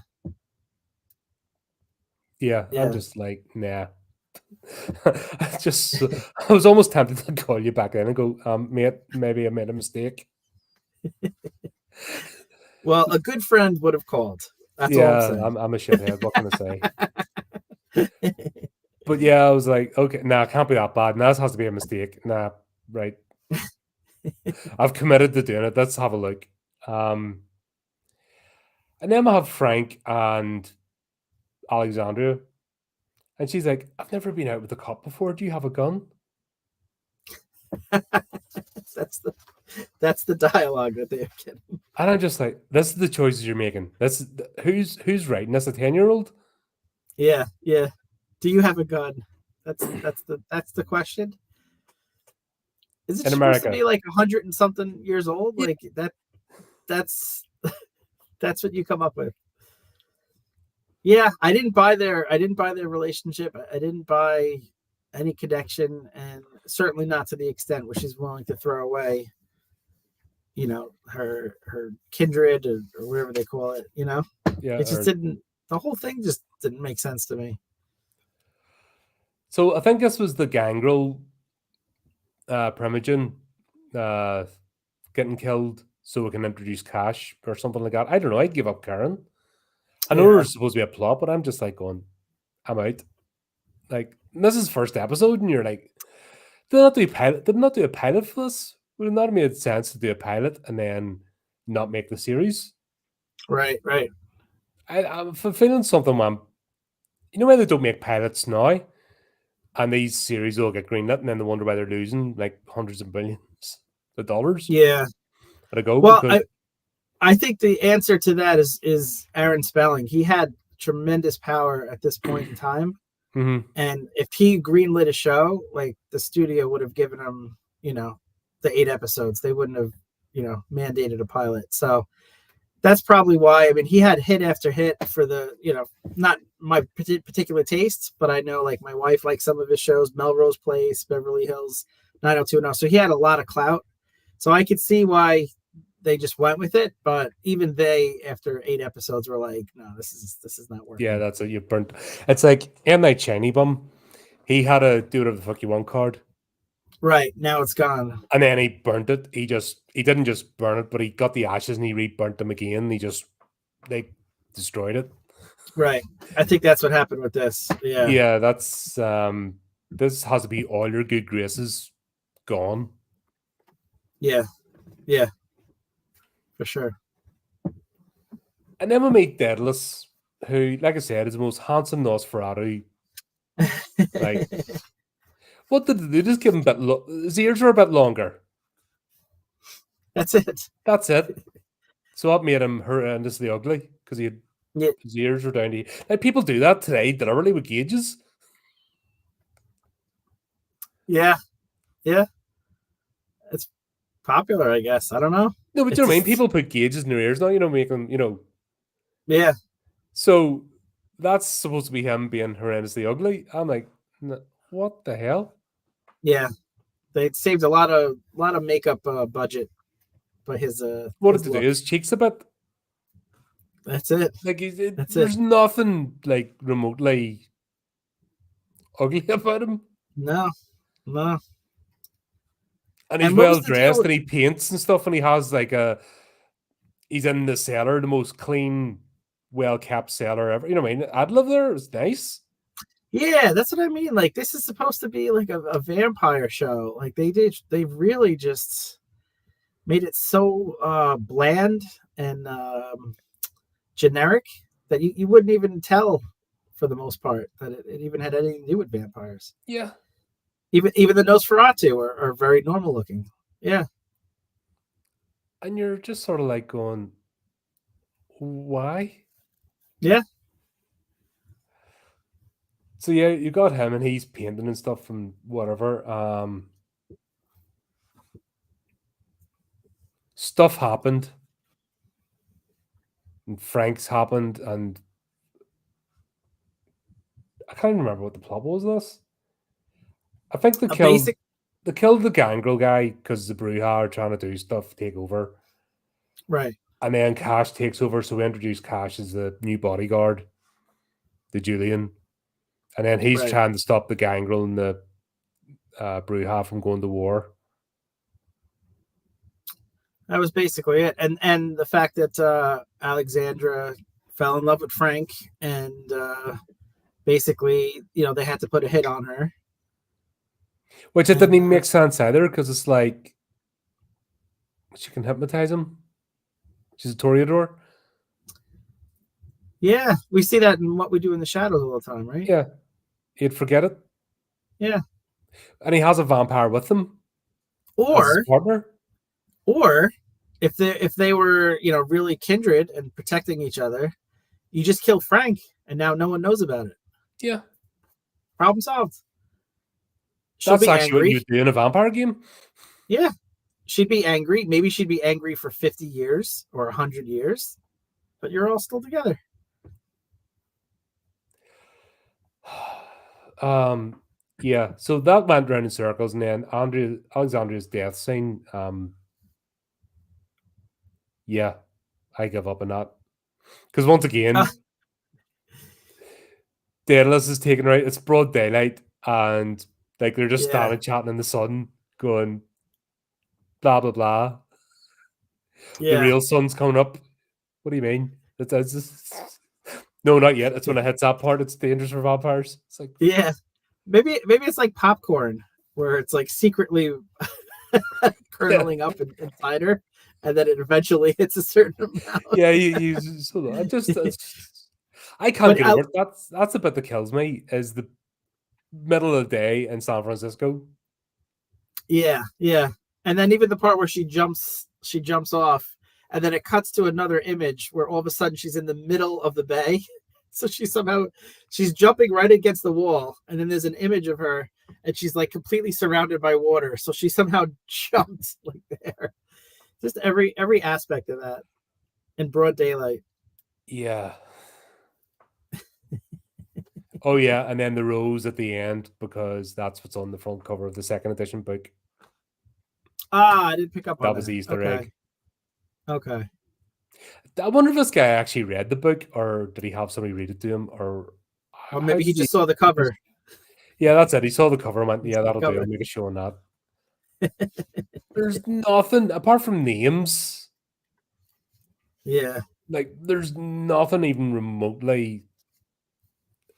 Yeah, I'm Yeah. just like, nah. I was almost tempted to call you back in and go, mate, maybe I made a mistake. Well, a good friend would have called. That's all I'm Yeah, saying. I'm a shithead. What can I say? But yeah, I was like, okay, nah, it can't be that bad. Nah, this has to be a mistake. Nah, right. I've committed to doing it. Let's have a look. Um, and then I have Frank and Alexandria, and she's like, I've never been out with a cop before. Do you have a gun? that's the that's the dialogue that they're getting. And I'm just like, this is the choices you're making. Who's writing this? A 10-year-old? Yeah, yeah. Do you have a gun? That's the question. Is it In supposed to America. be like 100 and something years old? Like that? That's that's what you come up with. Yeah, I didn't buy their relationship. I didn't buy any connection, and certainly not to the extent where she's willing to throw away, her kindred or whatever they call it. Yeah. It just didn't. The whole thing just didn't make sense to me. So I think this was the gangrel Primogen uh, getting killed so we can introduce Cash or something like that. I don't know. I'd give up Karen. I know Yeah, there's supposed to be a plot, but I'm just like going, I'm out. Like, this is first episode, and you're like, did not do a pilot? Did not do a pilot for this? Would it not have made sense to do a pilot and then not make the series? right, right. I'm feeling something, man. You know why they don't make pilots now? And these series will get greenlit, and then they wonder why they're losing like hundreds of billions of dollars Yeah. at a go Well, because I think the answer to that is Aaron Spelling. He had tremendous power at this point in time. mhm, And if he greenlit a show, like the studio would have given him, the 8 episodes. They wouldn't have, mandated a pilot. So that's probably why. I mean, he had hit after hit for not my particular tastes, but I know like my wife likes some of his shows, Melrose Place, Beverly Hills, 90210. So he had a lot of clout. So I could see why they just went with it. But even they, after 8 episodes, were like, no, this is not yeah, working. that's it. You burnt. It's like M Night Shiny Bum. He had a do whatever the fuck you want card, Right. Now it's gone. and then he burnt it. He didn't just burn it, but he got the ashes and he re-burnt them again. He just they destroyed it. Right. I think that's what happened with this. Yeah. Yeah, that's this has to be all your good graces gone. Yeah. Yeah. For sure. And then we meet Daedalus, who, like I said, is the most handsome Nosferatu. Like, what did they do? Just give him a bit. His ears were a bit longer. That's it. That's it. So that made him horrendously ugly because Yeah. his ears were down to. Like, people do that today, deliberately with gauges. Yeah. Yeah. It's popular, I guess. I don't know. No, but It you know what I mean? just People put gauges in their ears now, make them, yeah. So that's supposed to be him being horrendously ugly. I'm like, what the hell? Yeah, they saved a lot of makeup budget, but his What did his they do? look. His cheeks a bit. That's it. Like That's it. there's nothing like remotely ugly about him. No, no. And he's And what well was the deal dressed with? and he paints and stuff and he has like he's in the cellar, the most clean, well kept cellar ever. You know what I mean? I'd live there. It's nice. Yeah, that's what I mean. Like this is supposed to be like a vampire show. Like they really just made it so bland and generic that you wouldn't even tell for the most part that it even had anything to do with vampires. Yeah. Even the Nosferatu are very normal looking. Yeah. And you're just sort of like going, why? Yeah. So yeah, you got him and he's painting and stuff and whatever. Stuff happened. And Frank's happened and I can't remember what the plot was this. I think they killed the gangrel guy because the Bruja are trying to do stuff, take over. Right. And then Cash takes over, so we introduce Cash as the new bodyguard, the Julian. And then he's trying to stop the gangrel and the Bruja from going to war. That was basically it. And the fact that Alexandra fell in love with Frank and basically, they had to put a hit on her. Which it didn't even make sense either, because it's like she can hypnotize him. She's a toreador. Yeah, we see that in What We Do in the Shadows all the time, right? Yeah. He'd forget it. Yeah. And he has a vampire with him. Or as his partner. Or if they were, really kindred and protecting each other, you just kill Frank and now no one knows about it. Yeah. Problem solved. That's actually what you do in a vampire game. Yeah. She'd be angry. Maybe she'd be angry for 50 years or 100 years, but you're all still together. Yeah. So that went round in circles, and then Alexandria's death scene. Yeah, I give up on that because once again, Daedalus is taken right. It's broad daylight, and like they're just standing chatting in the sun, going blah blah blah. Yeah. The real sun's coming up. What do you mean? No, not yet. It's when it hits that part. It's dangerous for vampires. It's like maybe it's like popcorn, where it's like secretly kernelling up inside her, and then it eventually hits a certain amount. Yeah, I can't get over it. That's the bit that kills me. Is the middle of the day in San Francisco. Yeah, and then even the part where she jumps off. And then it cuts to another image where all of a sudden she's in the middle of the bay. So she's jumping right against the wall. And then there's an image of her and she's like completely surrounded by water. So she somehow jumped like there. Just every aspect of that in broad daylight. Yeah. Oh yeah. And then the rose at the end, because that's what's on the front cover of the second edition book. I didn't pick up on that. That was the Easter egg. Okay. I wonder if this guy actually read the book, or did he have somebody read it to him, or maybe he just saw the cover. Yeah, that's it. He saw the cover and went, "Yeah, that'll do. I'll make a show on that." There's nothing apart from names. Yeah, like there's nothing even remotely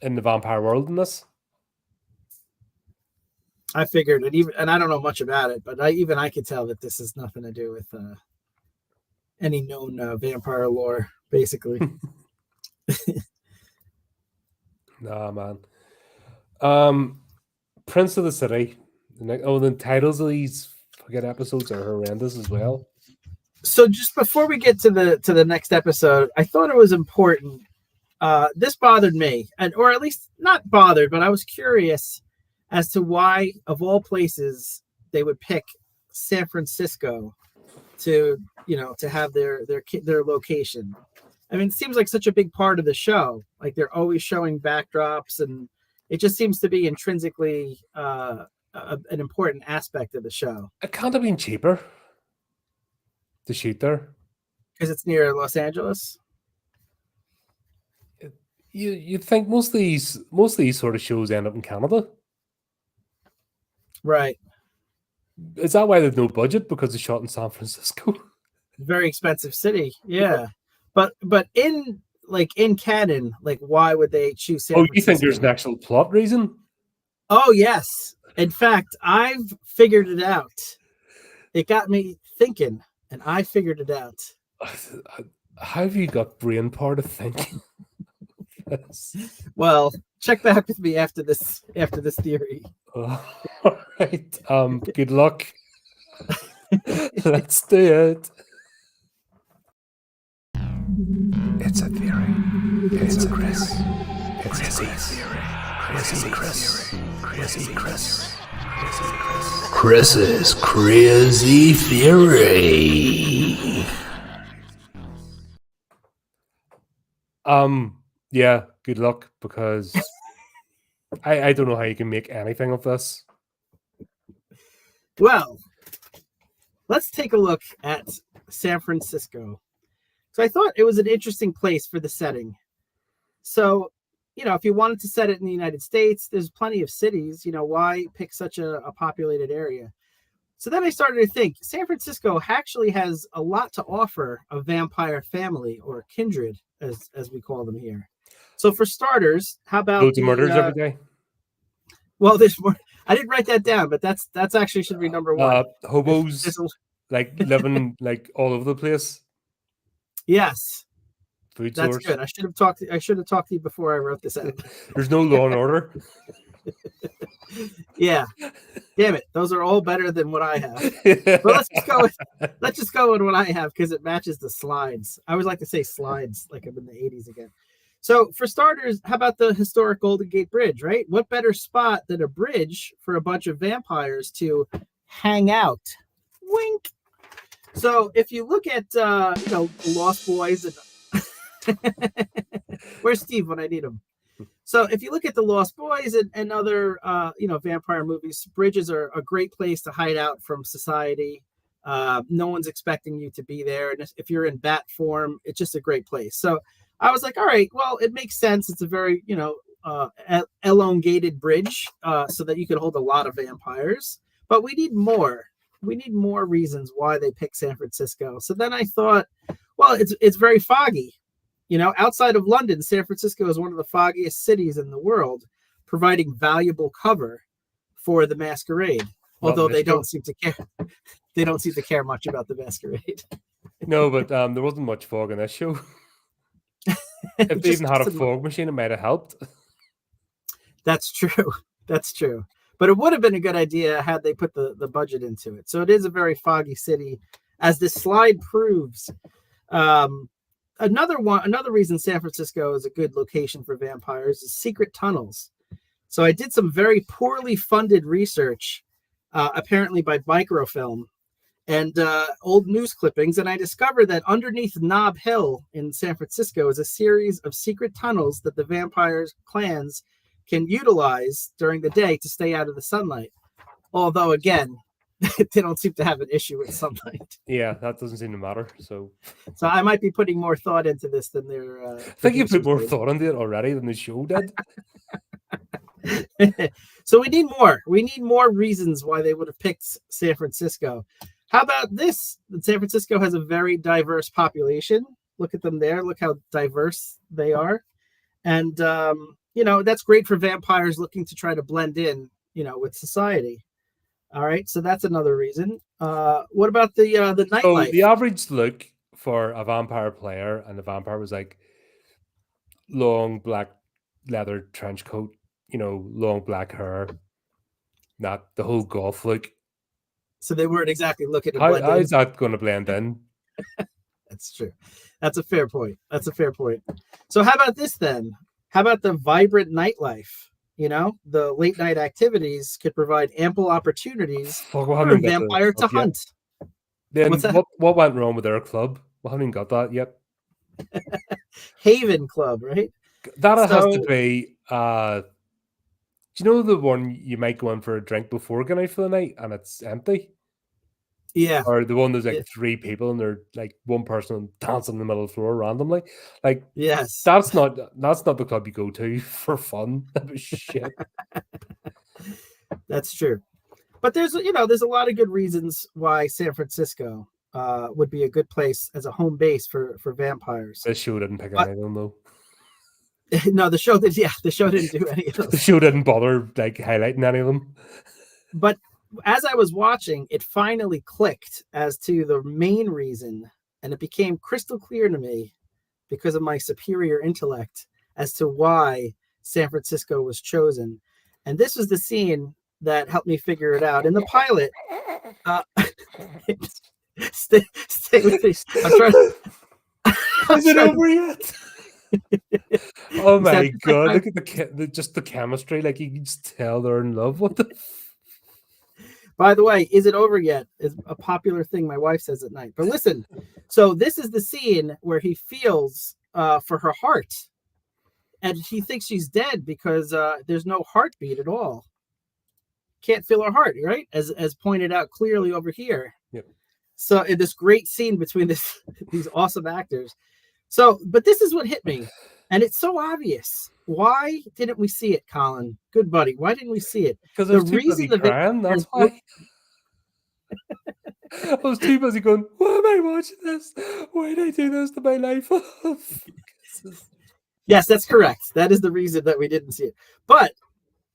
in the vampire world in this. I figured it, and I don't know much about it, but I could tell that this has nothing to do with any known vampire lore, basically. Nah, man. Prince of the City. The titles of these fucking episodes are horrendous as well. So just before we get to the next episode, I thought it was important. This bothered me, or at least not bothered, but I was curious as to why, of all places, they would pick San Francisco to have their location. I mean, it seems like such a big part of the show. Like they're always showing backdrops, and it just seems to be intrinsically an important aspect of the show. It can't have been cheaper to shoot there. Because it's near Los Angeles. You'd think most of these sort of shows end up in Canada. Right. Is that why there's no budget? Because it's shot in San Francisco? Very expensive city. Yeah. But in canon, like why would they choose San Francisco? You think there's an actual plot reason? Oh yes. In fact, I've figured it out. It got me thinking, and I figured it out. How have you got brain power to think? Well, check back with me after this theory. All right. Good luck. Let's do it. It's a theory. It's a Chris. It's a theory. Chrissy Chris. Chrissy Chris. Chris's crazy theory. Yeah, good luck, because I don't know how you can make anything of this. Well, let's take a look at San Francisco. So I thought it was an interesting place for the setting. So, if you wanted to set it in the United States, there's plenty of cities. Why pick such a populated area? So then I started to think San Francisco actually has a lot to offer a vampire family, or kindred, as we call them here. So for starters, how about loads of murders every day? Well, there's more. I didn't write that down, but that's actually should be number one. Hobos, like living like all over the place. Yes, food that's source. good. I should have talked to you before I wrote this out. There's no law and order. Yeah, damn it, those are all better than what I have. But let's just go with what I have, because it matches the slides. I always like to say slides, like I'm in the 80s again. So for starters, how about the historic Golden Gate Bridge, right? What better spot than a bridge for a bunch of vampires to hang out? Wink. So if you look at Lost Boys and where's Steve when I need him? So if you look at the Lost Boys and other vampire movies, bridges are a great place to hide out from society. No one's expecting you to be there, and if you're in bat form, it's just a great place. So I was like, all right, well, it makes sense. It's a very elongated bridge, so that you could hold a lot of vampires. But we need more. We need more reasons why they picked San Francisco. So then I thought, well, it's very foggy. Outside of London, San Francisco is one of the foggiest cities in the world, providing valuable cover for the masquerade. Although they don't seem to care. They don't seem to care much about the masquerade. No, but there wasn't much fog in this show. If they even had a fog machine, it might have helped. That's true. That's true. But it would have been a good idea had they put the budget into it. So it is a very foggy city, as this slide proves. Another reason San Francisco is a good location for vampires is secret tunnels. So I did some very poorly funded research, apparently by microfilm and old news clippings, and I discovered that underneath Nob Hill in San Francisco is a series of secret tunnels that the vampires' clans can utilize during the day to stay out of the sunlight. Although, again, they don't seem to have an issue with sunlight. Yeah, that doesn't seem to matter. So I might be putting more thought into this than their. I think you put more thought into it already than the show did. So we need more. We need more reasons why they would have picked San Francisco. How about this? San Francisco has a very diverse population. Look at them there. Look how diverse they are. And, that's great for vampires looking to try to blend in, with society. All right. So that's another reason. What about the nightlife? So the average look for a vampire player, and the vampire was like long black leather trench coat, long black hair, not the whole golf look. So they weren't exactly looking to blend in. How is that going to blend in? That's true. That's a fair point. So how about this then? How about the vibrant nightlife? The late night activities could provide ample opportunities for a vampire to hunt. Then what went wrong with their club? We haven't even got that yet. Haven Club, right? That has to So be. Do you know the one you might go in for a drink before going out for the night and it's empty? yeah, Or the one there's yeah, like 3 people and they're like one person dancing in the middle of the floor randomly. Like yes, that's not the club you go to for fun. That was shit. that's true. But there's there's a lot of good reasons why San Francisco would be a good place as a home base for vampires. This show didn't pick But any of them though. no, the show didn't do any of The those. show didn't bother like highlighting any of them. But as I was watching, it finally clicked as to the main reason, and it became crystal clear to me because of my superior intellect as to why San Francisco was chosen. And this was the scene that helped me figure it out. In the pilot, stay with me. I'm trying. Is it over yet? Oh my god! Like Look at the chemistry. Like you can just tell they're in love. What the? By the way, is it over yet? Is a popular thing my wife says at night. But listen, so this is the scene where he feels for her heart, and he thinks she's dead because there's no heartbeat at all. Can't feel her heart, right? As pointed out clearly over here. Yep. So in this great scene between these awesome actors. So, but this is what hit me, and it's so obvious. Why didn't we see it, Colin? Good buddy. Why didn't we see it? Because I was too busy crying. That's why. I was too busy going, why am I watching this? Why did I do this to my life? Yes, that's correct. That is the reason that we didn't see it. But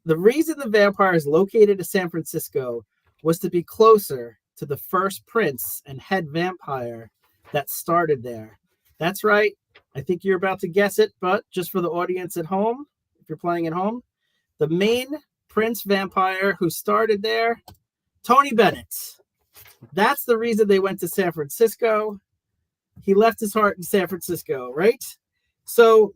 the reason the vampires located in San Francisco was to be closer to the first prince and head vampire that started there. That's right. I think you're about to guess it, but just for the audience at home, if you're playing at home, the main prince vampire who started there, Tony Bennett. That's the reason they went to San Francisco. He left his heart in San Francisco, right? So,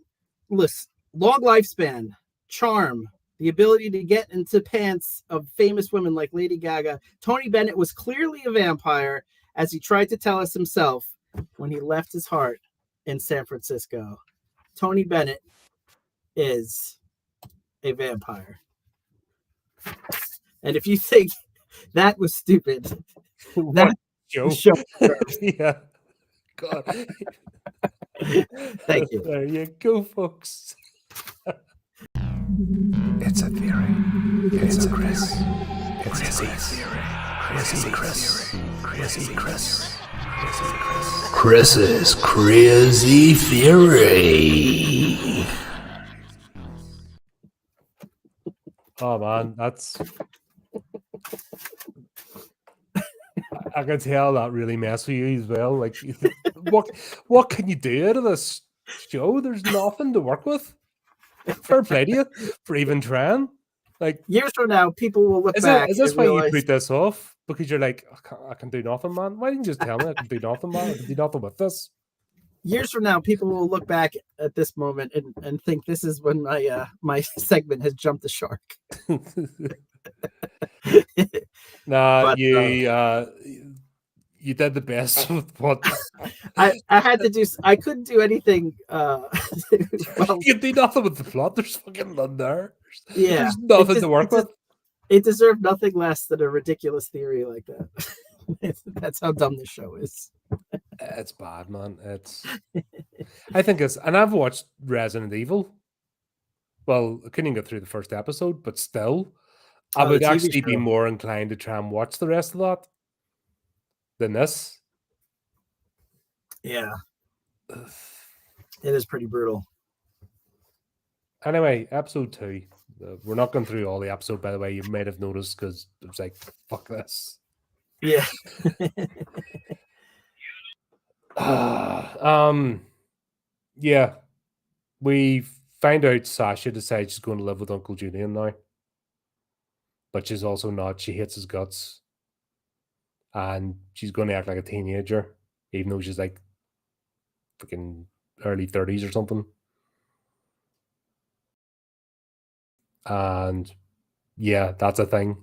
listen, long lifespan, charm, the ability to get into pants of famous women like Lady Gaga. Tony Bennett was clearly a vampire, as he tried to tell us himself when he left his heart in San Francisco. Tony Bennett is a vampire. And if you think that was stupid, that show. Yeah. God. Thank you. There you go, folks. It's a theory. It's a Chris. It's a theory. Chrissy Chris. Chrissy Chris. Chris's crazy theory. Oh man, that's. I can tell that really messed with you as well. Like, what can you do out of this show? There's nothing to work with. Fair play to you for even trying. Like years from now, people will look back. Is this why realize... you put this off? Because you're like, I can do nothing, man. Why didn't you just tell me I can do nothing, man? I can do nothing with this. Years from now, people will look back at this moment and think this is when my segment has jumped the shark. Nah, but, you did the best with what I had to do. I couldn't do anything. Well, you do nothing with the plot. There's fucking none there. Yeah, there's nothing to work with. It deserved nothing less than a ridiculous theory like that. That's how dumb this show is. It's bad, man. I think it's, and I've watched Resident Evil. Well, I couldn't get through the first episode, but still, I would actually be more inclined to try and watch the rest of that than this. Yeah. It is pretty brutal. Anyway, episode 2. We're not going through all the episode, by the way. You might have noticed because it was like, fuck this. Yeah. Yeah. We find out Sasha decides she's going to live with Uncle Julian now. But she's also not. She hates his guts. And she's going to act like a teenager, even though she's like freaking early 30s or something. And yeah, that's a thing.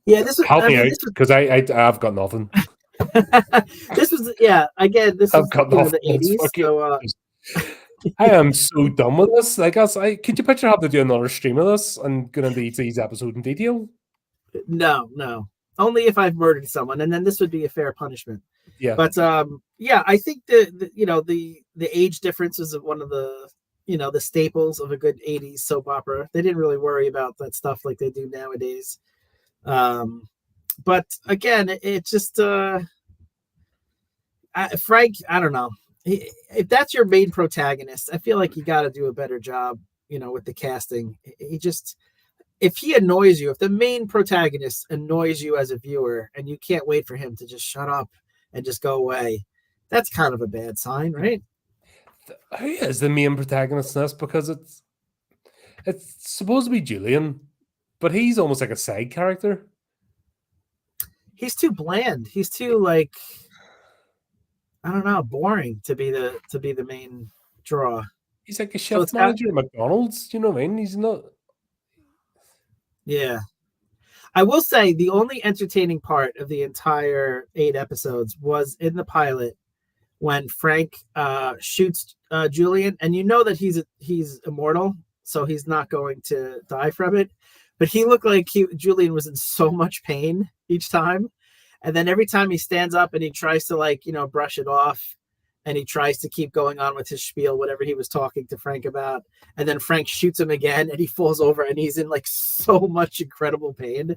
Yeah, this help me out because I've got nothing. This was again. This I've was got off the this 80s. fucking. So I am so done with this. Like, could you picture having to do another stream of this and go into each of these episodes in detail? no, only if I've murdered someone, and then this would be a fair punishment. Yeah, But I think the age difference is one of the the staples of a good 80s soap opera. They didn't really worry about that stuff like they do nowadays. But again, it just Frank, I don't know. If that's your main protagonist, I feel like you got to do a better job, with the casting. If he annoys you, if the main protagonist annoys you as a viewer and you can't wait for him to just shut up and just go away, that's kind of a bad sign, right? who is the main protagonist in this? Because it's supposed to be Julian, but he's almost like a side character. He's too bland. He's too like, I don't know, boring to be the main draw. He's like a So chef manager at McDonald's. You know what I mean? He's not. Yeah. I will say the only entertaining part of the entire 8 episodes was in the pilot when Frank shoots Julian, and that he's immortal, so he's not going to die from it. But he looked like Julian was in so much pain each time, and then every time he stands up and he tries to brush it off, and he tries to keep going on with his spiel, whatever he was talking to Frank about, and then Frank shoots him again, and he falls over, and he's in so much incredible pain.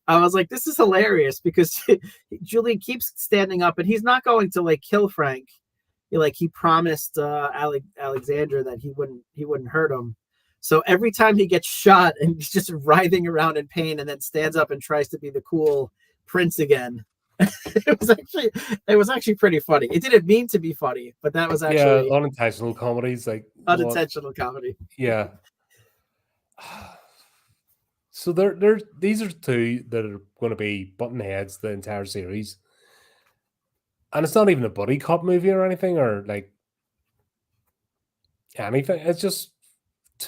I was like, this is hilarious because Julian keeps standing up, and he's not going to kill Frank. He promised Alexandra that he wouldn't hurt him. So every time he gets shot and he's just writhing around in pain, and then stands up and tries to be the cool prince again. It was actually pretty funny. It didn't mean to be funny, but that was actually unintentional comedies, unintentional comedy. Yeah. So these are two that are going to be button heads the entire series, and it's not even a buddy cop movie or anything or anything. It's just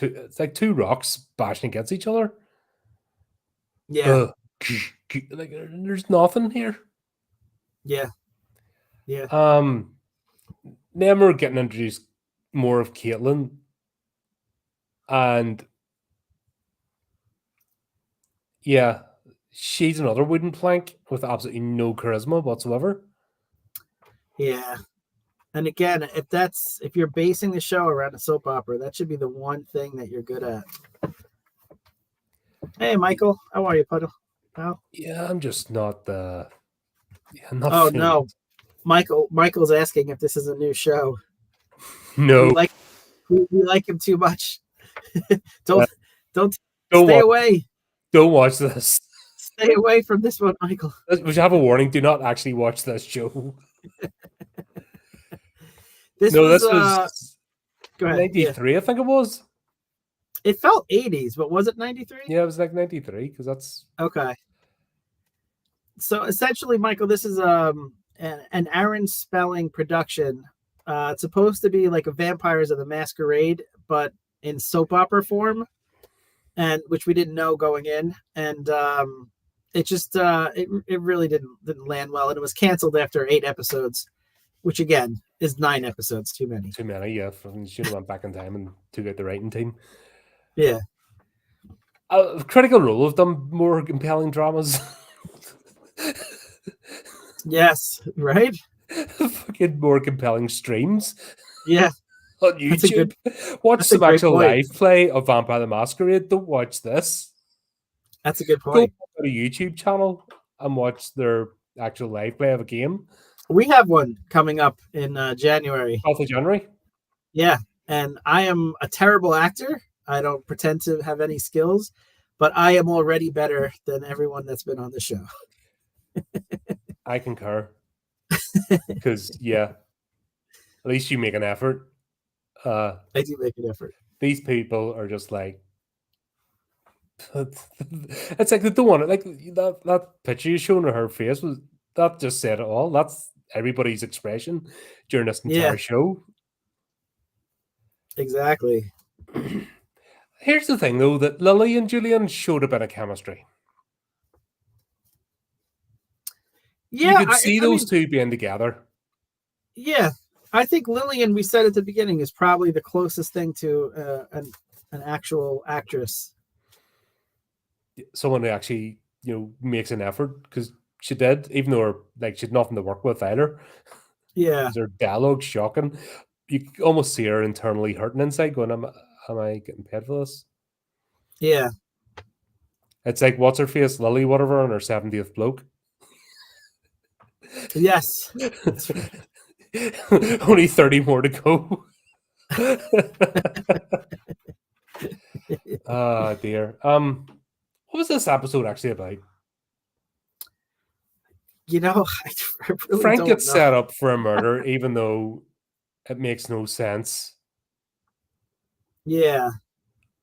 it's like two rocks bashing against each other. Yeah, there's nothing here. Yeah. Then we're getting introduced more of Caitlin, and yeah, she's another wooden plank with absolutely no charisma whatsoever. Yeah. And again, if you're basing the show around a soap opera, that should be the one thing that you're good at. Hey, Michael, how are you, Puddle? Pal? Yeah, I'm just not Oh no, Michael's asking if this is a new show. No, we like him too much. Don't stay away. Don't watch this. Stay away from this one, Michael. We should have a warning. Do not actually watch this show. This was go ahead. 93, yeah. I think it was. It felt 80s, but was it 93? Yeah, it was like 93 because that's okay. So essentially, Michael, this is an Aaron Spelling production. It's supposed to be like a Vampires of the Masquerade, but in soap opera form, and which we didn't know going in, and it just it really didn't land well, and it was canceled after 8 episodes, which again is 9 episodes too many. Too many, yeah. Should have went back in time and took out the writing team. Yeah. Critical Role have done more compelling dramas. Yes, right? Fucking more compelling streams. Yeah. On YouTube. Watch some actual live play of Vampire the Masquerade. Don't watch this. That's a good point. Go to a YouTube channel and watch their actual live play of a game. We have one coming up in January. 12th of January? Yeah. And I am a terrible actor. I don't pretend to have any skills, but I am already better than everyone that's been on the show. I concur. Because, yeah, at least you make an effort. I do make an effort. These people are just like, it's like they don't want it. Like that picture you showing her face that just said it all. That's everybody's expression during this entire show. Exactly. Here's the thing, though, that Lily and Julian showed a bit of chemistry. Yeah, You could see I those mean, two being together. yeah, I think Lillian, we said at the beginning, is probably the closest thing to an actual actress. Someone who actually, makes an effort, because she did, even though like she'd nothing to work with either. Yeah, Her dialogue shocking. You could almost see her internally hurting inside, going, am I getting paid for this? yeah, It's like, what's her face, Lily, whatever, on her 70th bloke. yes. Only 30 more to go. Oh dear. What was this episode actually about? I really Frank don't gets know. set up for a murder, even though it makes no sense. Yeah,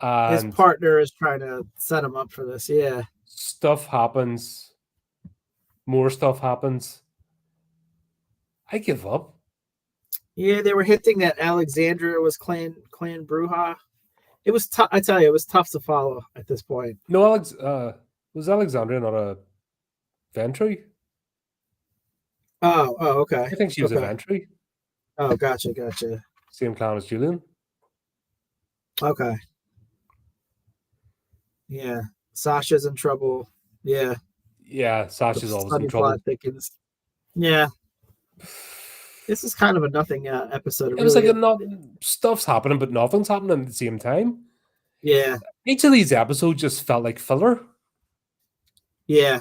his And partner is trying to set him up for this. Yeah, stuff happens. More stuff happens. I give up. yeah. They were hinting that Alexandra was Clan Bruja. It was tough. I tell you, it was tough to follow at this point. No, was Alexandria not a Ventry? Oh, okay, I think she was a okay. Ventry. Oh, gotcha. Same clan as Julian. Okay, yeah. Sasha's in trouble. Yeah, Yeah, the Sasha's always in study trouble. plot thickens. Yeah, this is kind of a nothing episode. It was like Really. not stuff's happening, but nothing's happening at the same time. Yeah, Each of these episodes just felt like filler, yeah,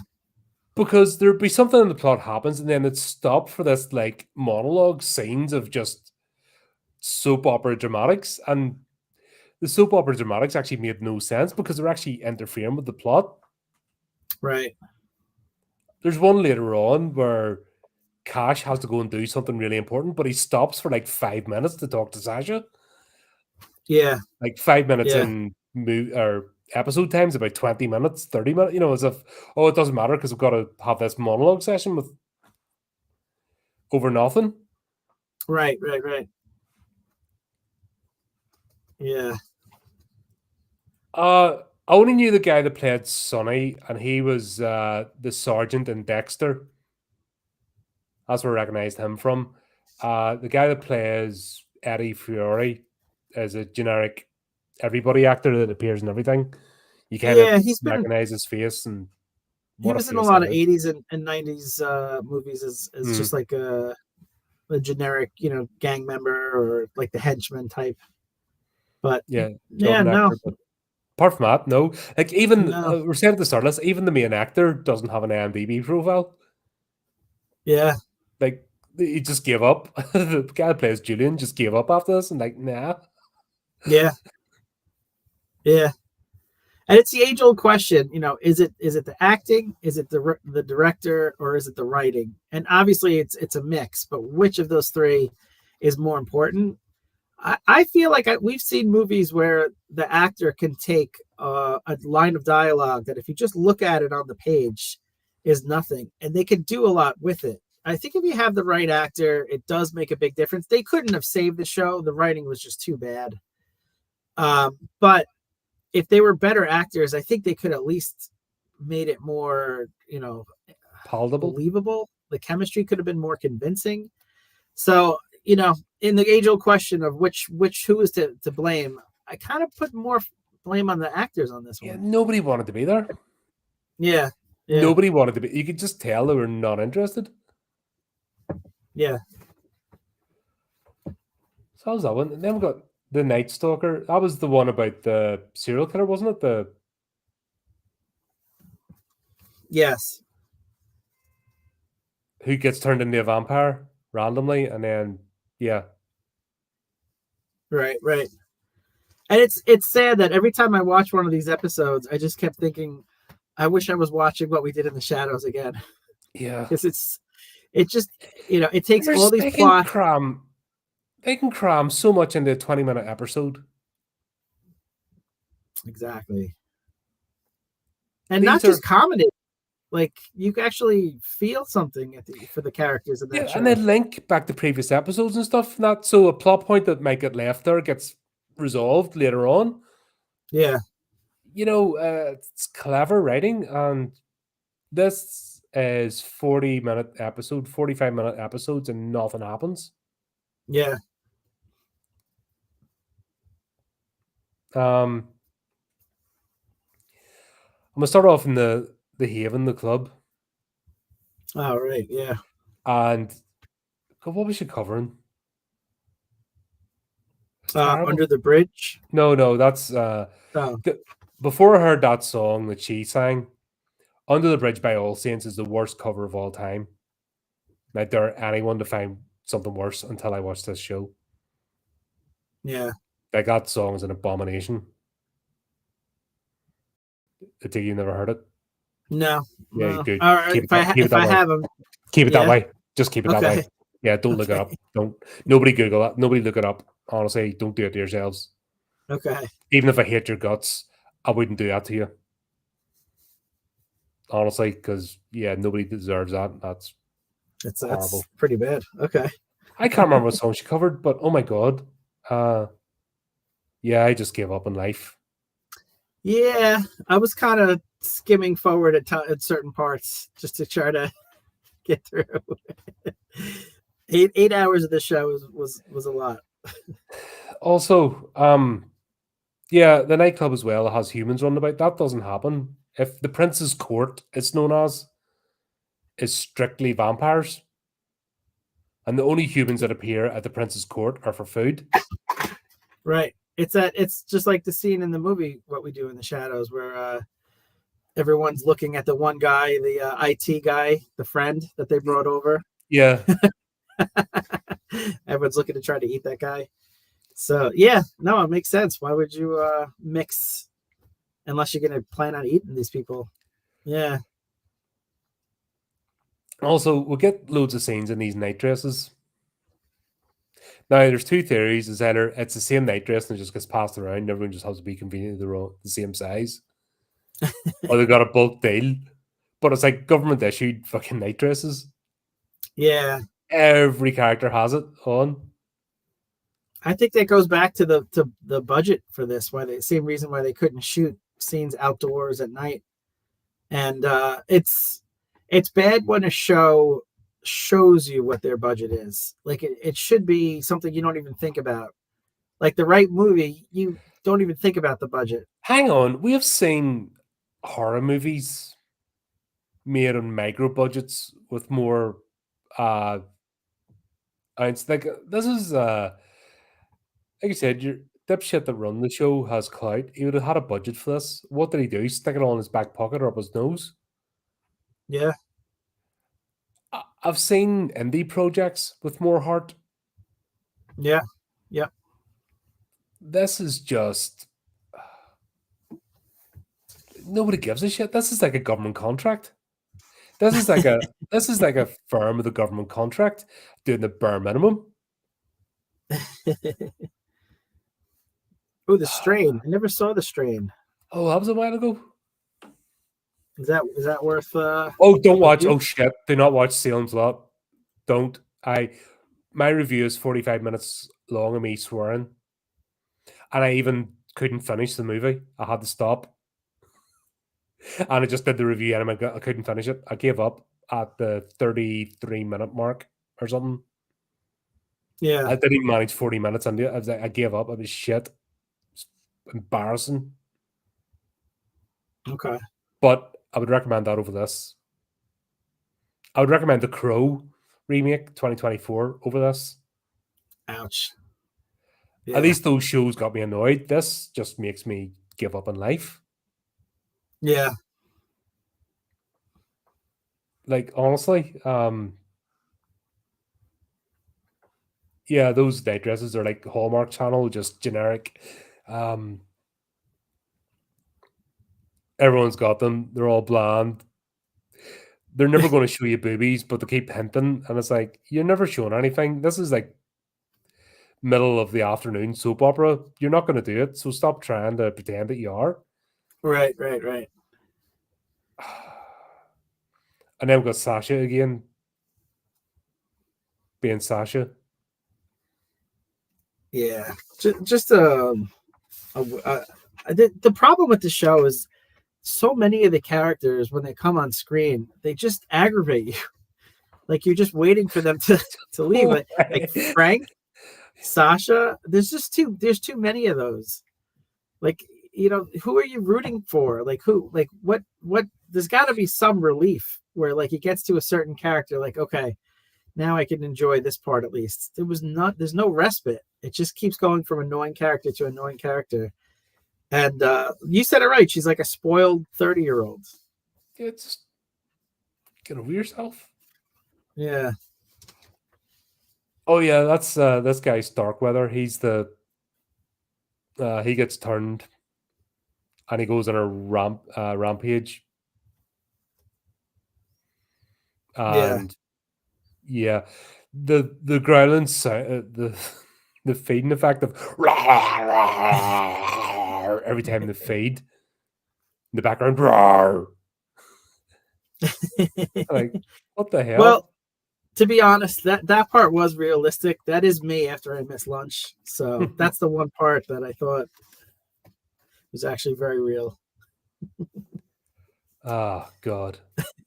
because there'd be something in the plot happens and then it stopped for this like monologue scenes of just soap opera dramatics, and the soap opera dramatics actually made no sense because they're actually interfering with the plot. right. There's one later on where Cash has to go and do something really important, but he stops for like 5 minutes to talk to Sasha. Yeah, Like 5 minutes yeah, in or episode times about 20 minutes, 30 minutes, as if, oh, it doesn't matter because we've got to have this monologue session with over nothing. right. Yeah, I only knew the guy that played Sonny, and he was the sergeant in Dexter. That's where I recognized him from. The guy that plays Eddie Fiore is a generic everybody actor that appears in everything. You kind of yeah. recognize his face, and He what a was in a face lot that of is. 80s and 90s movies as just Mm, like a generic, gang member or like the henchman type. But yeah, yeah, children no, actor. But apart from that, no. Like even no, we're saying at the start, even the main actor doesn't have an IMDb profile. yeah, Like he just gave up. The guy that plays Julian just gave up after this, and like, nah. yeah, yeah. And it's the age old question, is it the acting, is it the director, or is it the writing? And obviously, it's a mix. But which of those three is more important? I feel like we've seen movies where the actor can take a line of dialogue that if you just look at it on the page is nothing, and they can do a lot with it. I think if you have the right actor, it does make a big difference. They couldn't have saved the show. The writing was just too bad. But if they were better actors, I think they could at least made it more, Palatable. believable. The chemistry could have been more convincing. So, in the age-old question of who is to blame, I kind of put more blame on the actors on this Yeah, one. nobody wanted to be there. Yeah. Nobody wanted to be. You could just tell they were not interested. Yeah. So how's that one? And then we got the Night Stalker. That was the one about the serial killer, wasn't it? Yes. Who gets turned into a vampire randomly, and then yeah. Right. And it's sad that every time I watch one of these episodes, I just kept thinking, I wish I was watching What We Did in the Shadows again. Yeah. Because it just, it takes all these plots. They can cram so much into a 20-minute episode. Exactly. And These not just comedy. Like you can actually feel something for the characters in that show. And then link back to previous episodes and stuff. Not so a plot point that might get left there gets resolved later on. Yeah. It's clever writing, and this is 40-minute episode, 45-minute episodes, and nothing happens. Yeah. I'm gonna start off in the Haven, the club, Oh, right. Yeah. and God, what was she covering? It's terrible. Under the Bridge. No, that's Oh, before I heard that song that she sang. Under the Bridge by All Saints is the worst cover of all time. I dare anyone to find something worse until I watch this show. yeah. Like, that song is an abomination. I think you never heard it. No. Yeah, no. you do. All right. Keep it If that I way. have them, Keep it that yeah. way. Just keep it that way. Okay. Yeah, don't look it Okay. up. Don't. Nobody Google that. Nobody look it up. Honestly, don't do it to yourselves. Okay. Even if I hate your guts, I wouldn't do that to you. Honestly, because yeah, nobody deserves that. That's horrible. That's pretty bad. Okay. I can't remember what song she covered, but oh my god. Yeah, I just gave up on life. Yeah, I was kind of skimming forward at certain parts just to try to get through. 8 hours of the show was a lot. Also, yeah, the nightclub as well has humans running about. That doesn't happen. If the Prince's Court, it's known as, is strictly vampires. And the only humans that appear at the Prince's Court are for food. Right. It's just like the scene in the movie What We Do in the Shadows, where everyone's looking at the one guy, the IT guy, the friend that they brought over. Yeah. Everyone's looking to try to eat that guy. So yeah, no, it makes sense. Why would you mix unless you're gonna plan on eating these people? Yeah. Also, we'll get loads of scenes in these night dresses. Now, there's two theories. Is either it's the same night dress and it just gets passed around, everyone just has to be conveniently the same size. Or they got a bulk deal. But it's like government issued fucking night dresses. Yeah. Every character has it on. I think that goes back to the budget for this, same reason why they couldn't shoot scenes outdoors at night. And it's bad when a show shows you what their budget is. Like it should be something you don't even think about. Like the right movie, you don't even think about the budget. Hang on, we have seen horror movies made on micro budgets with more it's like this is like you said, your dipshit that run the show has clout. He would have had a budget for this. What did he do? Stick it all in his back pocket or up his nose? Yeah. I've seen indie projects with more heart. Yeah. Yeah. This is just nobody gives a shit. This is like a government contract. This is like a firm with a government contract doing the bare minimum. Oh, The Strain. I never saw The Strain. Oh, that was a while ago. Is that worth Oh, don't watch. Oh shit. Do not watch Salem's Lot. Don't. My review is 45 minutes long of me swearing. And I even couldn't finish the movie. I had to stop. And I just did the review and I couldn't finish it. I gave up at the 33-minute mark or something. Yeah. I didn't even manage 40 minutes into it. I gave up. It was shit. It's embarrassing. Okay. But I would recommend that over this. I would recommend The Crow remake 2024 over this. Ouch. Yeah. At least those shows got me annoyed. This just makes me give up on life. Yeah. Like, honestly, yeah, those night dresses are like Hallmark Channel, just generic. Everyone's got them. They're all bland. They're never going to show you boobies, but they keep hinting. And it's like, you're never showing anything. This is like middle of the afternoon soap opera. You're not going to do it. So stop trying to pretend that you are. Right. And then we've got Sasha again. Being Sasha. Yeah. The problem with the show is so many of the characters, when they come on screen, they just aggravate you. Like you're just waiting for them to leave. Like Frank, Sasha, there's too many of those. Like, who are you rooting for? Like who? Like what? There's got to be some relief where like it gets to a certain character. Like, okay, now I can enjoy this part at least. There's no respite. It just keeps going from annoying character to annoying character. And you said it right. She's like a spoiled 30-year-old. Yeah, just get over yourself. Yeah. Oh yeah, that's this guy Starkweather. He's the he gets turned and he goes on a rampage. And yeah, the growling sound, the feeding effect of every time they feed in the background. Like, what the hell? Well, to be honest, that part was realistic. That is me after I miss lunch. So that's the one part that I thought was actually very real. Oh God.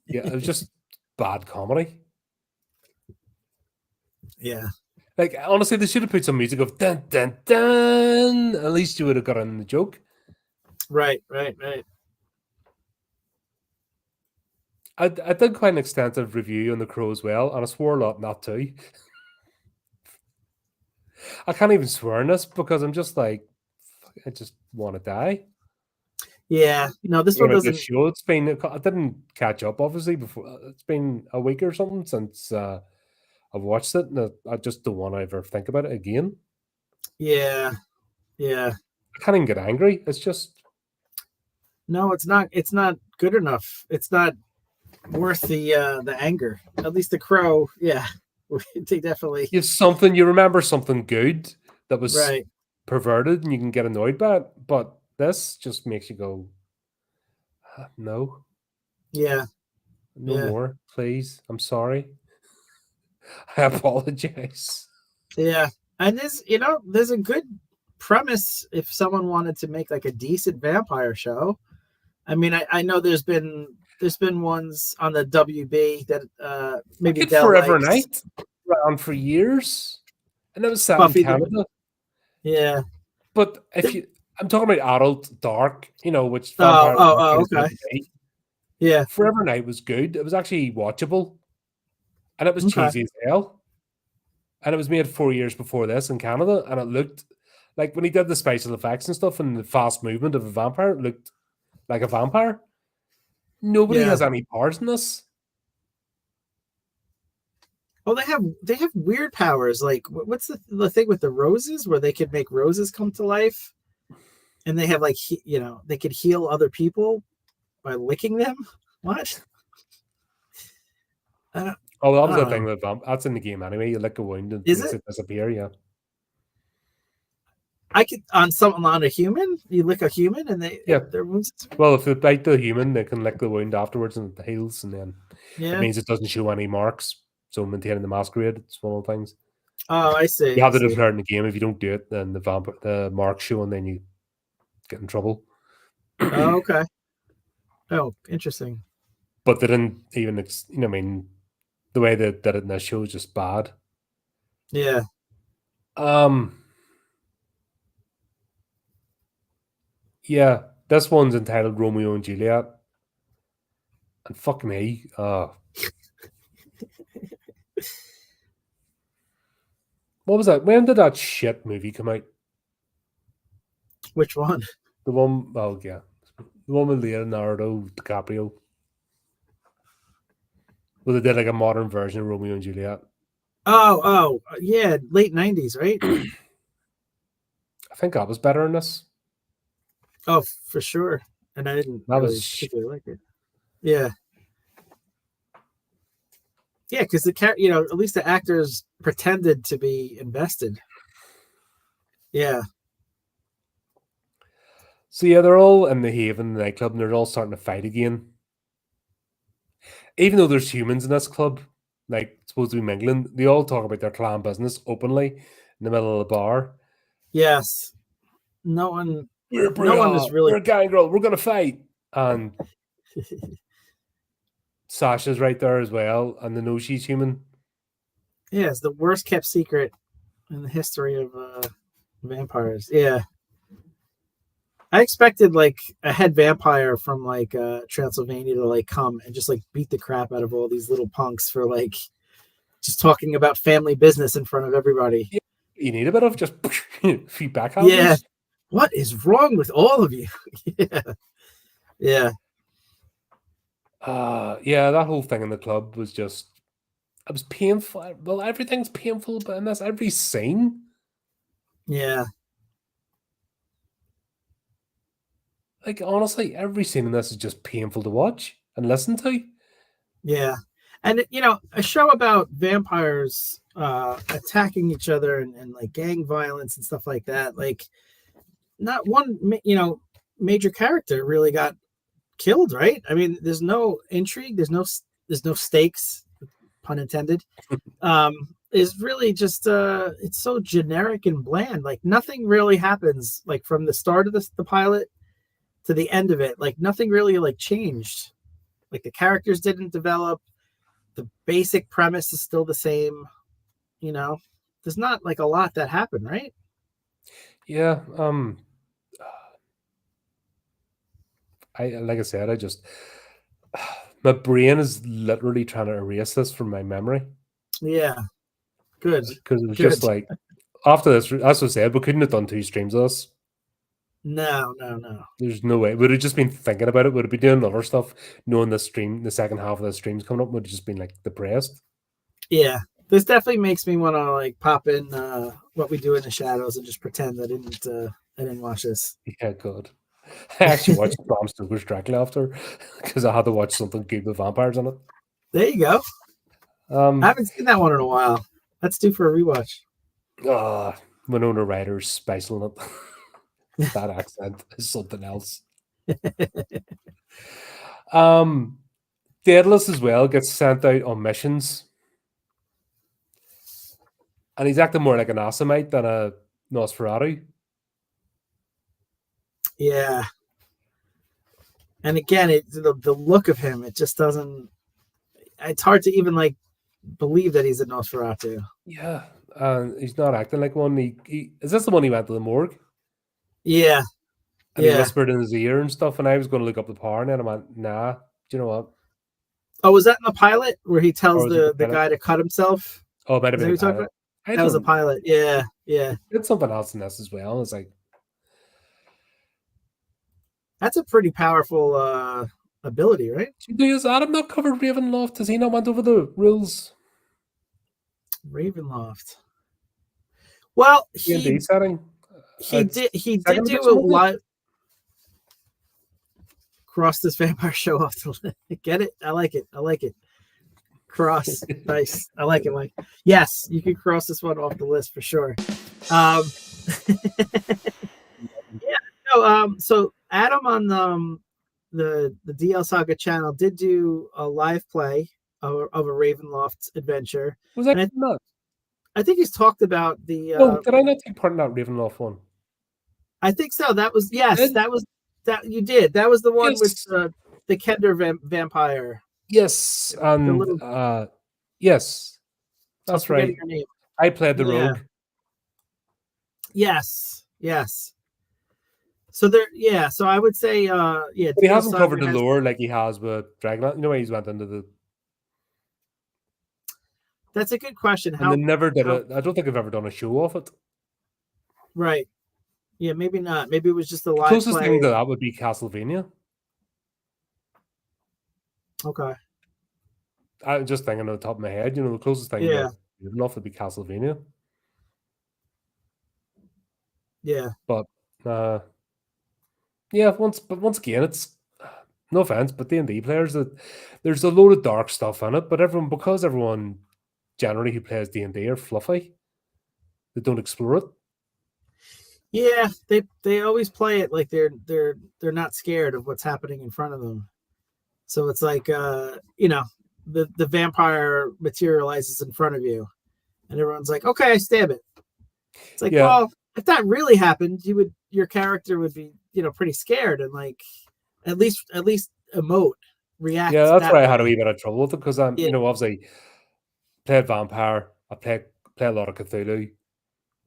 Yeah, it was just bad comedy. Yeah. Like, honestly, they should have put some music of dun dun dun. At least you would have gotten the joke. Right. I did quite an extensive review on The Crow as well, and I swore a lot not to. I can't even swear in this because I'm just like, I just want to die. Yeah, no, this one doesn't. Show. It's been, I didn't catch up obviously before. It's been a week or something since I've watched it, and I just don't want to ever think about it again. Yeah. I can't even get angry. It's just no, it's not. It's not good enough. It's not worth the anger. At least The Crow, yeah, they definitely. You have something. You remember something good that was right. perverted, and you can get annoyed by it, but this just makes you go, no. Yeah. No more, please. I'm sorry. I apologize. Yeah. And there's a good premise if someone wanted to make like a decent vampire show. I mean, I know there's been ones on the WB that maybe Forever Night around for years. And it was set in Canada. Yeah. But I'm talking about adult dark, which okay. Yeah. Forever Night was good. It was actually watchable. And it was cheesy as hell. And it was made 4 years before this in Canada. And it looked like when he did the special effects and stuff and the fast movement of a vampire, it looked like a vampire. Nobody has any parts in this. Well, they have weird powers. Like, what's the thing with the roses where they could make roses come to life? And they have like, they could heal other people by licking them. What? That was the thing with that's in the game anyway. You lick a wound and it makes it disappear. Yeah. I could on a human. You lick a human and their wounds. Well, if they bite the human, they can lick the wound afterwards and it heals, and then it means it doesn't show any marks. So maintaining the masquerade, it's one of the things. Oh, I see. You have to declare in the game. If you don't do it, then the marks show, and then you get in trouble. Oh, okay. Oh, interesting. But they didn't even, the way they did it in that show is just bad. Yeah. Yeah, this one's entitled Romeo and Juliet. And fuck me. What was that? When did that shit movie come out? Which one? The one, the one with Leonardo DiCaprio. Well, they did like a modern version of Romeo and Juliet. Oh, yeah, late 90s, right? I think that was better than this. Oh, for sure. And I didn't particularly like it. Yeah. Yeah, because at least the actors pretended to be invested. Yeah. So yeah, they're all in the Haven nightclub and they're all starting to fight again. Even though there's humans in this club, like supposed to be mingling, they all talk about their clan business openly in the middle of the bar. Yes. No one is really. We're a gang girl. We're gonna fight. And Sasha's right there as well, and they know she's human. Yeah, it's the worst kept secret in the history of vampires. Yeah. I expected like a head vampire from like Transylvania to like come and just like beat the crap out of all these little punks for like just talking about family business in front of everybody. Yeah, you need a bit of just feedback. Yeah. What is wrong with all of you? Yeah. Yeah. Yeah, that whole thing in the club was just, it was painful. Well, everything's painful, but in this, every scene. Yeah. Like, honestly, every scene in this is just painful to watch and listen to. Yeah. And, you know, a show about vampires attacking each other and like gang violence and stuff like that. Like, not one, you know, major character really got killed, right? I mean, there's no intrigue. There's no stakes, pun intended. Is really just it's so generic and bland. Like nothing really happens. Like from the start of the pilot to the end of it, like nothing really like changed. Like the characters didn't develop. The basic premise is still the same. You know, there's not like a lot that happened, right? Yeah. Like I said, I just my brain is literally trying to erase this from my memory. Yeah. Good. Because it was just like after this, as I said, we couldn't have done 2 streams of this. No. There's no way. We'd have just been thinking about it. We'd have been doing other stuff, knowing the stream, the second half of the stream's coming up, would have just been like depressed. Yeah. This definitely makes me want to like pop in What We Do in the Shadows and just pretend I didn't watch this. Yeah, good. I actually watched Bram Stoker's Dracula after because I had to watch something good with vampires in it. There you go. I haven't seen that one in a while. That's due for a rewatch. Winona Ryder's special in it. That accent is something else. Daedalus as well gets sent out on missions. And he's acting more like an Asimite than a Nosferatu. Yeah. And again, the look of him, it just doesn't. It's hard to even like believe that he's a Nosferatu. Yeah, he's not acting like one. Is this the one he went to the morgue? Yeah. And he whispered in his ear and stuff. And I was going to look up the power, and then I went, "Nah, do you know what?" Oh, was that in the pilot where he tells the guy to cut himself? Oh, it might have been a pilot. That was a pilot. Yeah. It's something else in this as well. It's like that's a pretty powerful ability, right? Does Adam not cover Ravenloft? Has he not went over the rules? Ravenloft. Well, he setting. He did do a live. Cross this vampire show off the list. Get it? I like it. Cross. Nice. I like it, Mike. Yes, you can cross this one off the list for sure. So Adam on the DL Saga channel did do a live play of a Ravenloft adventure. Was that not? I think he's talked about the. Did I not take part in that Ravenloft one? I think so. That was that you did. That was the one with the Kindred vampire. Yes, and yes, that's right. I played the rogue. Yes. So so I would say, but he hasn't covered the lore like he has with Dragon. You know, he's went into the. That's a good question. And they never did it. I don't think I've ever done a show off it. Right. Yeah, maybe not. Maybe it was just a live closest play. thing to that would be Castlevania. Okay. I'm just thinking on the top of my head, you know, the closest thing enough would be Castlevania. Yeah. But once again, it's no offense, but D&D players, that there's a load of dark stuff in it, but everyone generally who plays D&D are fluffy. They don't explore it. Yeah, they always play it like they're not scared of what's happening in front of them. So it's like you know, the vampire materializes in front of you, and everyone's like, "Okay, stab it." It's like, well, if that really happened, your character would be, you know, pretty scared, and like, at least emote, react. Yeah, that's that why I had a way. wee bit of trouble with it because I'm, Yeah. obviously played Vampire. I play a lot of Cthulhu.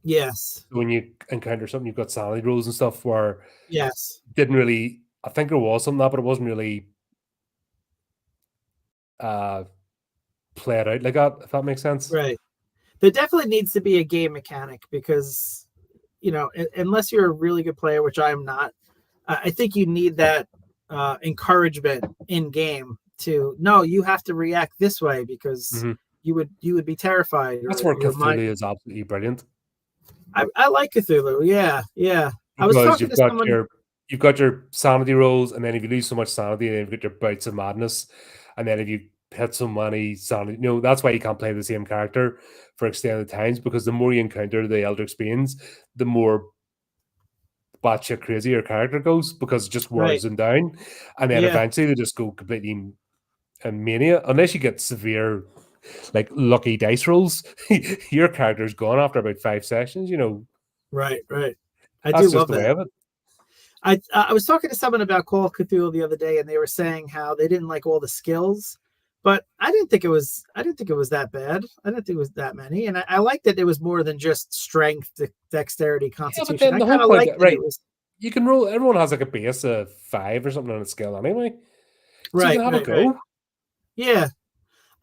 Yes. So when you encounter something, you've got sanity rolls and stuff where Yes. didn't really. I think there was something that, but it wasn't really played out like that. If that makes sense. Right. There definitely needs to be a game mechanic because, unless you're a really good player, which I am not, I think you need that encouragement in game to no, you have to react this way because Mhm. you would be terrified That's or where your mind. Cthulhu is absolutely brilliant I like Cthulhu. Yeah, yeah. I was because talking to someone. you've got your sanity rolls, and then if you lose so much sanity, then you've got your bouts of madness, and then if you hit so many sanity, that's why you can't play the same character for extended times because the more you encounter the Eldritch Beings, the more batshit crazy your character goes because it just wears Right. them down, and then Yeah. eventually they just go completely in mania unless you get severe like lucky dice rolls. Your character's gone after about 5 sessions. Right. Right. I do That's just love the way that. of it. I was talking to someone about Call of Cthulhu the other day, and they were saying how they didn't like all the skills, but I didn't think it was that bad. I didn't think it was that many, and I liked that it was more than just strength, dexterity, Yeah, but constitution. then I the kind whole of point, liked that it right? was You can roll. Everyone has like a base of 5 or something on a skill anyway, so you right, can have a right, right. go. Yeah,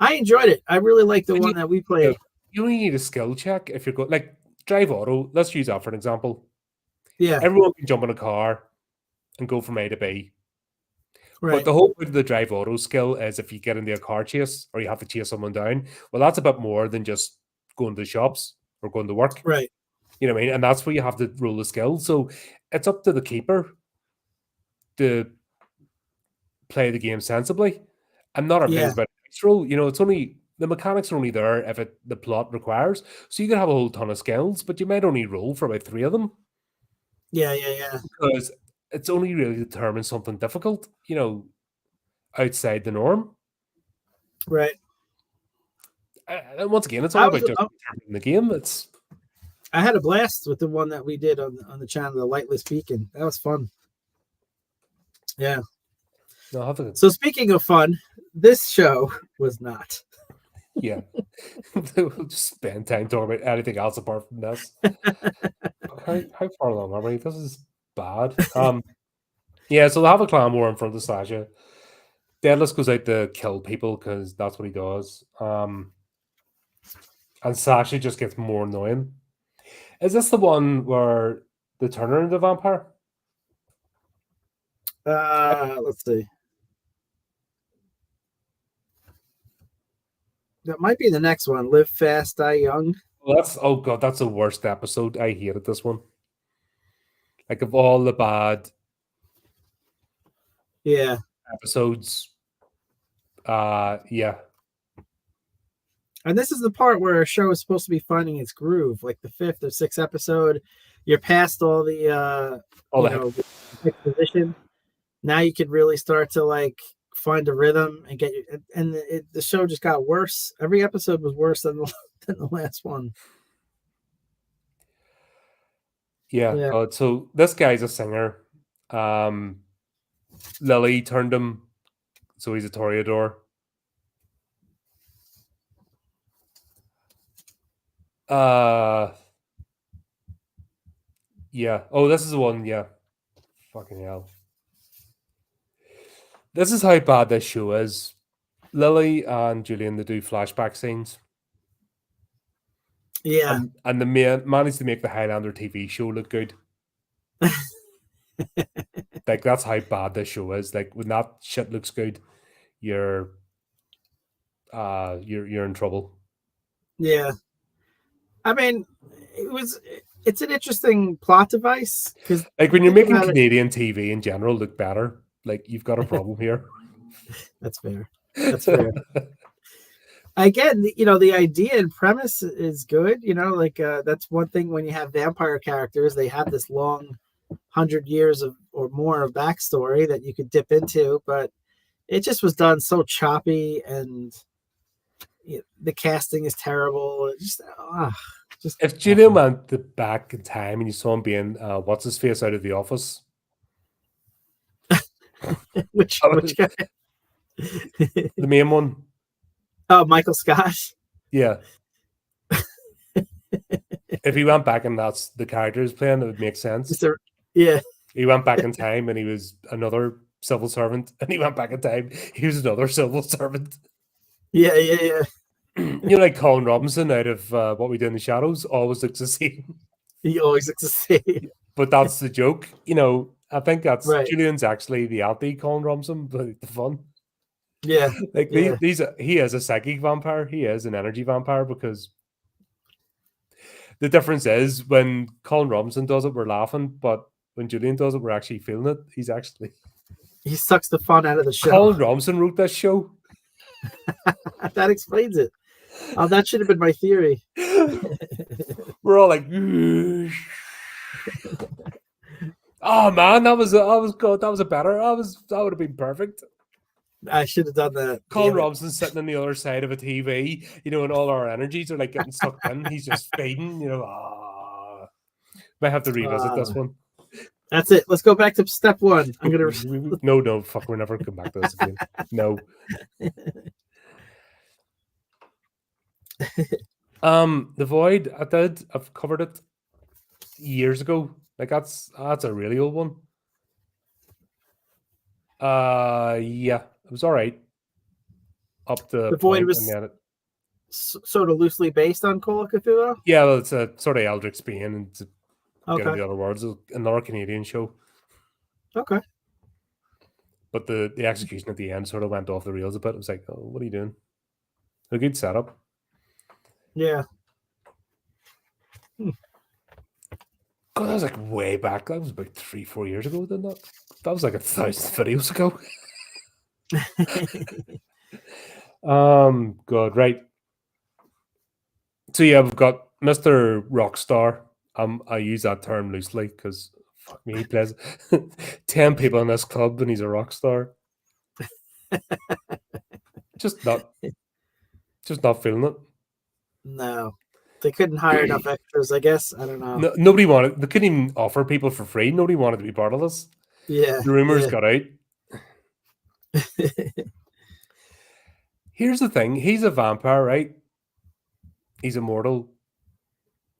I enjoyed it. I really liked the And one that we you, played. you only need a skill check if you're going like drive auto. Let's use that for an example. Yeah, Everyone can jump in a car and go from A to B. But right, the whole point of the drive auto skill is if you get into a car chase or you have to chase someone down, well, that's a bit more than just going to the shops or going to work. right. You know what I mean? And that's where you have to roll the skill. So it's up to the keeper to play the game sensibly. And not Yeah, everything's about dice roll. It's only the mechanics are only there if the plot requires. So you can have a whole ton of skills, but you might only roll for about 3 of them yeah, yeah, yeah. because it's only really determined something difficult, outside the norm. Right. And once again, it's all I about was just interpreting the game. It's I had a blast with the one that we did on the channel, the Lightless Beacon. That was fun. Yeah. no, I have to, So speaking of fun, this show was not. yeah. We'll just spend time talking about anything else apart from this. How far along are we? This is bad. Yeah. So they have a clan war in front of Sasha. Deadless goes out to kill people because that's what he does. And Sasha just gets more annoying. Is this the one where they turn her into a vampire? Let's see. That might be the next one. Live Fast, Die Young. Well, oh god, that's the worst episode. I hated this one. Like of all the bad Yeah. episodes, yeah. And this is the part where a show is supposed to be finding its groove, like the 5th or 6th episode. You're past all the the exposition. Now you could really start to like find a rhythm and get you. And the show just got worse. Every episode was worse than the last one. Yeah. Yeah. God. So this guy's a singer. Lily turned him, so he's a Toreador. Yeah. Oh, this is the one. Yeah. Fucking hell. This is how bad this show is. Lily and Julian, they do flashback scenes. Yeah. And the managed to make the Highlander TV show look good. Like that's how bad this show is. Like when that shit looks good, you're in trouble. Yeah. I mean, it's an interesting plot device because like when you're making Canadian TV in general look better, like you've got a problem here. That's fair. That's fair. Again, the idea and premise is good. That's one thing when you have vampire characters, they have this long 100 years or more of backstory that you could dip into, but it just was done so choppy and the casting is terrible. Just if Julian went back in time and you saw him being what's his face out of The Office, Which guy? The main one. Oh, Michael Scott. Yeah. If he went back and that's the character he's playing, it would make sense. Yeah. He went back in time and he was another civil servant, and he went back in time, he was another civil servant. Yeah. You know, like Colin Robinson out of What We Do in the Shadows always looks the same. He always looks the same. But that's the joke. You know, I think that's Right. Julian's actually the anti Colin Robinson, but the fun. Yeah. Like Yeah. he is a psychic vampire. He is an energy vampire, because the difference is when Colin Robinson does it, we're laughing, but when Julian does it, we're actually feeling it. He sucks the fun out of the show. Colin Robinson wrote this show. That explains it. Oh, that should have been my theory. We're all like, oh man, that was good. That was a better. That would have been perfect. I should have done that. Colin Robinson sitting on the other side of a TV, you know, and all our energies are like getting sucked in. He's just fading, you know. Might have to revisit this one. That's it. Let's go back to step one. I'm gonna. No, fuck. We're never come back to this again. No. The Void. I've covered it years ago. Like that's a really old one. Yeah, it was all right. Up to The Void was sort of loosely based on Call of Cthulhu. Yeah, well, it's a sort of Eldritch Spain, and to get Okay. the other words, another Canadian show. Okay. But the execution at the end sort of went off the rails a bit. It was like, oh, what are you doing? A good setup. Yeah. God, that was like way back. That was about 3-4 years ago, didn't it? That was like 1,000 videos ago. God, right. So yeah, we've got Mr. Rockstar. I use that term loosely because fuck me, he plays 10 people in this club and he's a rock star. just not feeling it. No. They couldn't hire enough extras, I guess. I don't know. No, nobody wanted. They couldn't even offer people for free. Nobody wanted to be part of this. Yeah. The rumors got out. Here's the thing. He's a vampire, right? He's immortal.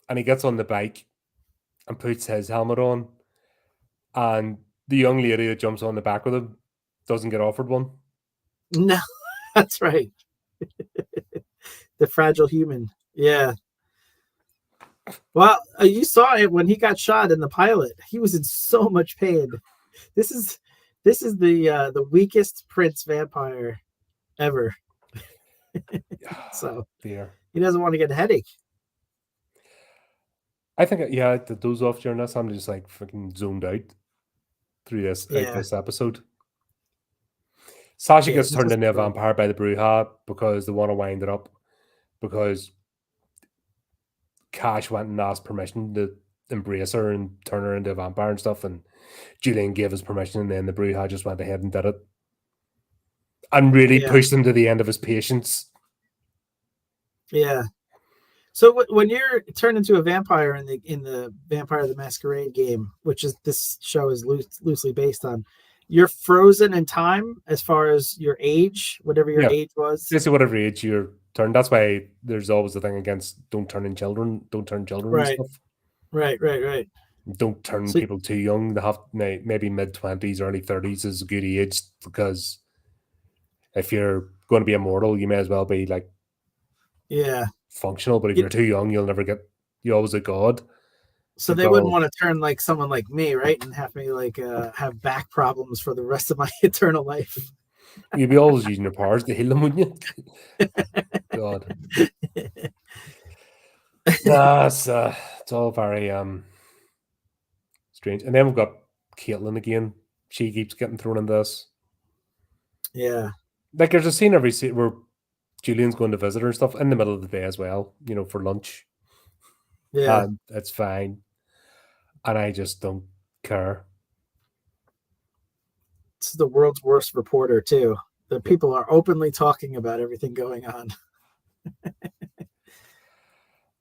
And he gets on the bike and puts his helmet on. And the young lady that jumps on the back with him doesn't get offered one. No, that's right. The fragile human. Yeah. Well, you saw it when he got shot in the pilot. He was in so much pain. This is the weakest Prince vampire ever. So Dear. He doesn't want to get a headache. I think to doze off during this, I'm just like freaking zoned out through this episode. Sasha gets turned into a vampire by the Bruja because they want to wind it up, because Cash went and asked permission to embrace her and turn her into a vampire and stuff, and Julian gave his permission, and then the Bruja just went ahead and did it and really pushed him to the end of his patience. Yeah. So when you're turned into a vampire in the Vampire the Masquerade game, which is this show is loosely based on, you're frozen in time as far as your age, whatever your age was. Basically, whatever age you're turned. That's why there's always the thing against don't turn children and stuff. Right. Don't turn people too young. They have maybe mid-20s, early 30s is a good age, because if you're going to be immortal, you may as well be like functional. But if you're too young, you're always a god. So they wouldn't want to turn like someone like me, right, and have me like have back problems for the rest of my eternal life. You'd be always using your powers to heal them, wouldn't you? God. It's all very strange. And then we've got Caitlin again. She keeps getting thrown in this. Yeah. Like there's a scene where Julian's going to visit her and stuff in the middle of the day as well, for lunch. Yeah. And it's fine. And I just don't care. It's the world's worst reporter too. The people are openly talking about everything going on.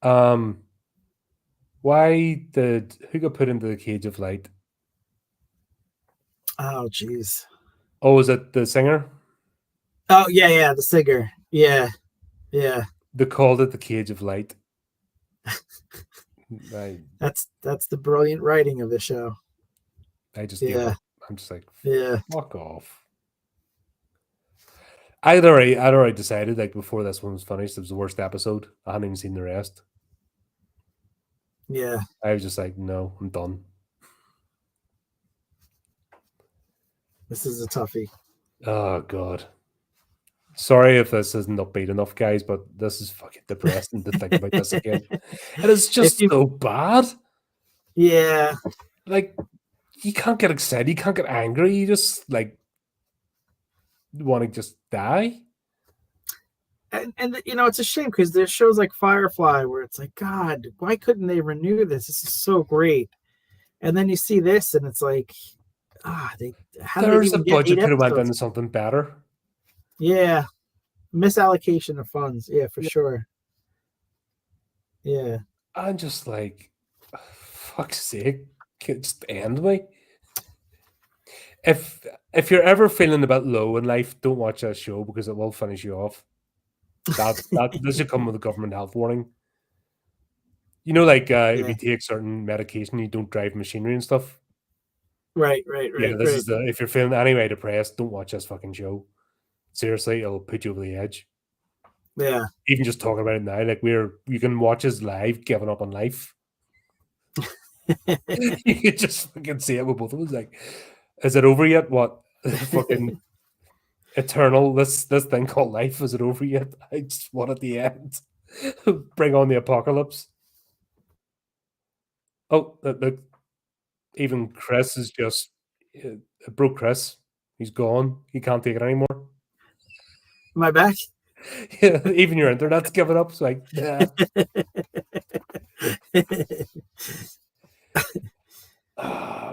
Who got put into the cage of light? Oh, geez. Oh, is it the singer? Oh yeah, the singer. Yeah. They called it the Cage of Light. I That's the brilliant writing of the show. I just gave Yeah. up. I'm just like, Yeah. fuck off. I'd already decided like before this one was finished, it was the worst episode. I hadn't even seen the rest. Yeah. I was just like, no, I'm done. This is a toughie. Oh god. Sorry if this isn't upbeat enough, guys, but this is fucking depressing to think about this again. And it's just so bad. Yeah. Like, you can't get excited, you can't get angry, you just like want to just die. And you know, it's a shame because there's shows like Firefly where it's like, God, why couldn't they renew this? This is so great. And then you see this, and it's like, how did they There's a even get budget 8 could have went episodes? into something better. Yeah, misallocation of funds. Yeah, for sure. Yeah, I'm just like, fuck's sake, can it just end me? If you're ever feeling a bit low in life, don't watch that show because it will finish you off. That this should come with a government health warning. You know, like if yeah. you take certain medication, you don't drive machinery and stuff. Right. Yeah, this is the if you're feeling anyway depressed, don't watch this fucking show. Seriously, it'll put you over the edge. Yeah. Even just talking about it now, like you can watch us live, giving up on life. You can just fucking see it with both of us. Like, is it over yet? What fucking eternal? This thing called life, is it over yet? I just want at the end. Bring on the apocalypse. Oh, look, even Chris is just it broke Chris. He's gone. He can't take it anymore. Am I back? Yeah, even your internet's given up. It's like, nah.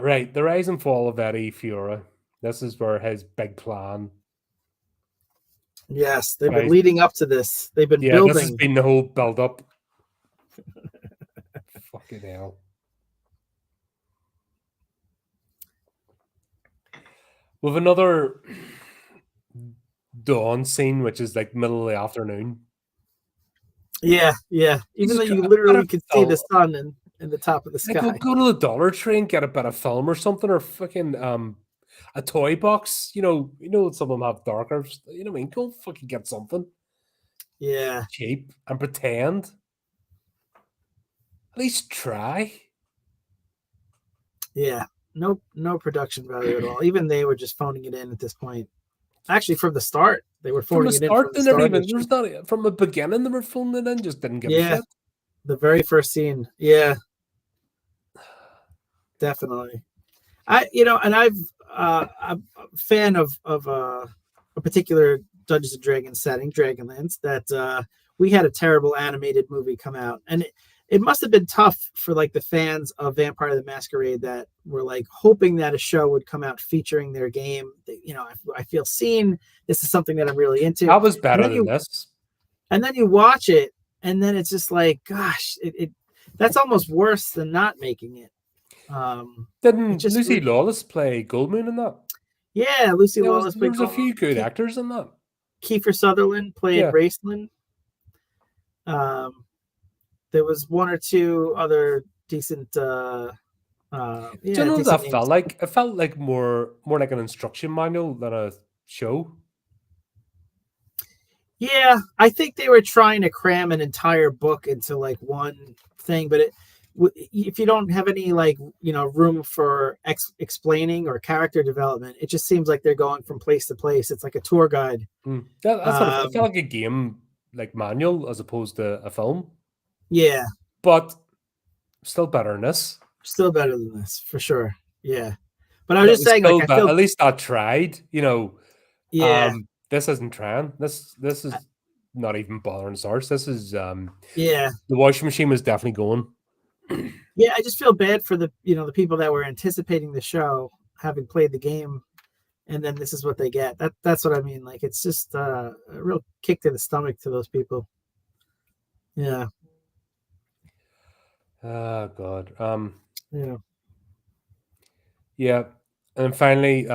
Right, the rise and fall of Eddie Fiora. This is where his big plan. Yes, they've been Guys, leading up to this. They've been yeah, this has building. been the whole build up. Fucking hell. With another dawn scene, which is like middle of the afternoon. Yeah. Even Jesus though you Christ, literally could see the film. sun in the top of the Like, sky. go to the Dollar Tree and get a bit of film or something, or fucking a toy box. You know, some of them have darker. You know what I mean? Go fucking get something Yeah. cheap and pretend. At least try. Yeah. No production value at all. Even they were just phoning it in at this point. Actually, from the start, they were From the phoning it in from start, the they never start. even. There's not from the beginning. They were filming it in. Just didn't give a Yeah, shit. the very first scene. Yeah, definitely. And I'm a fan of a particular Dungeons and Dragons setting, Dragonlance. That we had a terrible animated movie come out, and it must have been tough for like the fans of Vampire the Masquerade that were like hoping that a show would come out featuring their game. I feel seen. This is something that I'm really into. That was And better then than this. and then you watch it, and then it's just like, gosh, it that's almost worse than not making it. Didn't Lucy Lawless play Goldmoon in that? Yeah, Lucy Lawless There played was a few good actors in that. Kiefer Sutherland played Yeah. Raceland. There was one or two other decent. Do you know what that felt like? It felt like more like an instruction manual than a show. Yeah, I think they were trying to cram an entire book into like one thing, but if you don't have any room for explaining or character development, it just seems like they're going from place to place. It's like a tour guide. That's what it felt. It felt like a game, like manual, as opposed to a film. Yeah, but still better than this. Still better than this for sure. Yeah, but I was just saying, like, I feel at least I tried. Yeah. This isn't trying. This is not even bothering source. This is yeah. The washing machine was definitely going. Yeah, I just feel bad for the people that were anticipating the show, having played the game, and then this is what they get. That's what I mean. Like, it's just a real kick to the stomach to those people. Yeah. Oh God. Yeah. Yeah, and finally,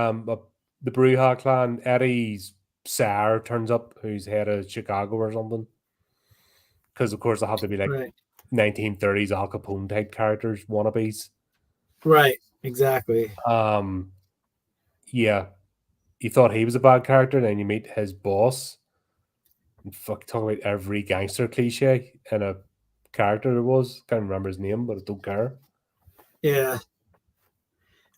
the Bruja clan. Eddie's sire turns up, who's head of Chicago or something. Because of course they have to be like Right. 1930s Al Capone type characters, wannabes. Right. Exactly. Yeah, you thought he was a bad character, then you meet his boss. And fuck, talk about every gangster cliche in a character there was. Can't remember his name, but I don't care. Yeah.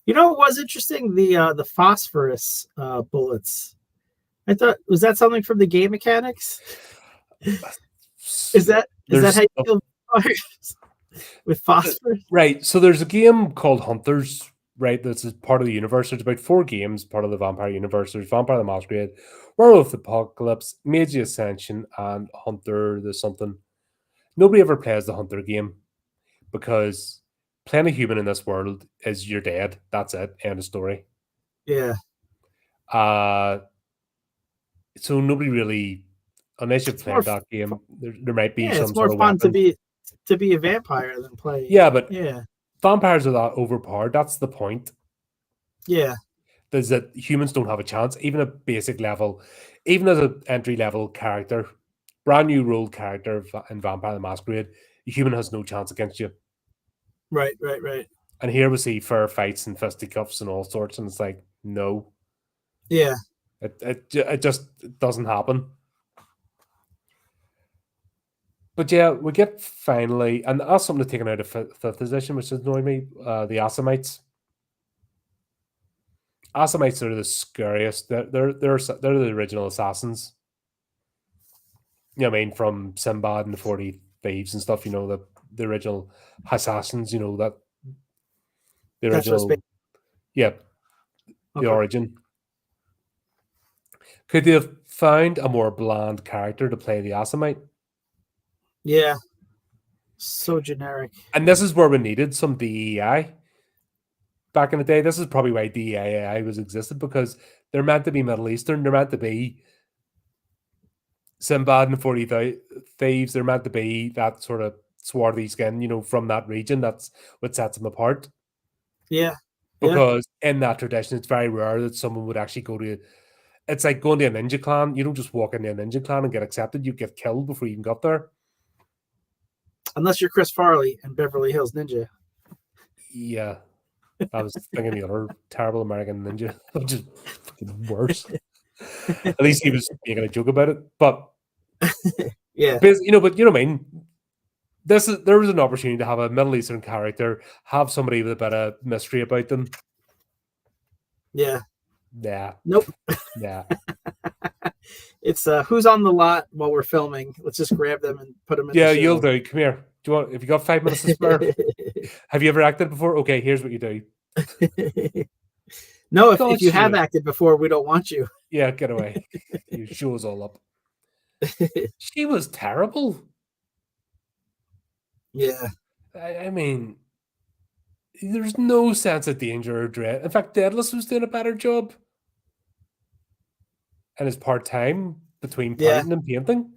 You know what was interesting? The phosphorus bullets. I thought, was that something from the game mechanics? Is that how you feel with phosphorus? Right. So there's a game called Hunters, right? That's part of the universe. There's about 4 games, part of the Vampire universe. There's Vampire the Masquerade, Werewolf the Apocalypse, Meiji Ascension, and Hunter the something. Nobody ever plays the Hunter game because playing a human in this world is you're dead. That's it. End of story. Yeah. So nobody really, unless you've played that game, there might be some it's more sort of fun weapon. to be a vampire than play. Yeah, but yeah, vampires are that overpowered. That's the point. yeah, Is that humans don't have a chance, even at basic level, even as an entry level character, brand new role character in Vampire the Masquerade, a human has no chance against you. right. And here we see fair fights and fisticuffs and all sorts, and it's like, no, Yeah, it just doesn't happen. But yeah, we get finally, and that's something taken out of fifth edition, which is annoying me. The Assamites. Assamites are the scariest. They're the original assassins. You know what I mean? From Sinbad and the 40 Thieves and stuff, you know, the original assassins, you know, that the original, yeah, the origin. Could they have found a more bland character to play the Assamite? Yeah. So generic. And this is where we needed some DEI. Back in the day, this is probably why DEI was existed, because they're meant to be Middle Eastern. They're meant to be Sinbad and the 40 Thieves. They're meant to be that sort of swarthy skin, you know, from that region. That's what sets them apart. Yeah. Because in that tradition, it's very rare that someone would actually go to. It's like going to a ninja clan. You don't just walk into a ninja clan and get accepted. You get killed before you even got there. Unless you're Chris Farley and Beverly Hills Ninja. Yeah. I was thinking the other terrible American Ninja, which is fucking worse. At least he was making a joke about it. But yeah. You know, but you know what I mean? There was an opportunity to have a Middle Eastern character, have somebody with a bit of mystery about them. Yeah. Yeah. Nope. Yeah. It's who's on the lot while we're filming. Let's just grab them and put them in. Yeah, the show. you'll do. Come here. Do you want? If you got 5 minutes to spare, have you ever acted before? Okay, here's what you do. No, if you have acted before, we don't want you. Yeah, get away. You show us all up. She was terrible. Yeah. I mean, there's no sense of danger or dread. In fact, Deadless was doing a better job. And his part-time between painting and painting.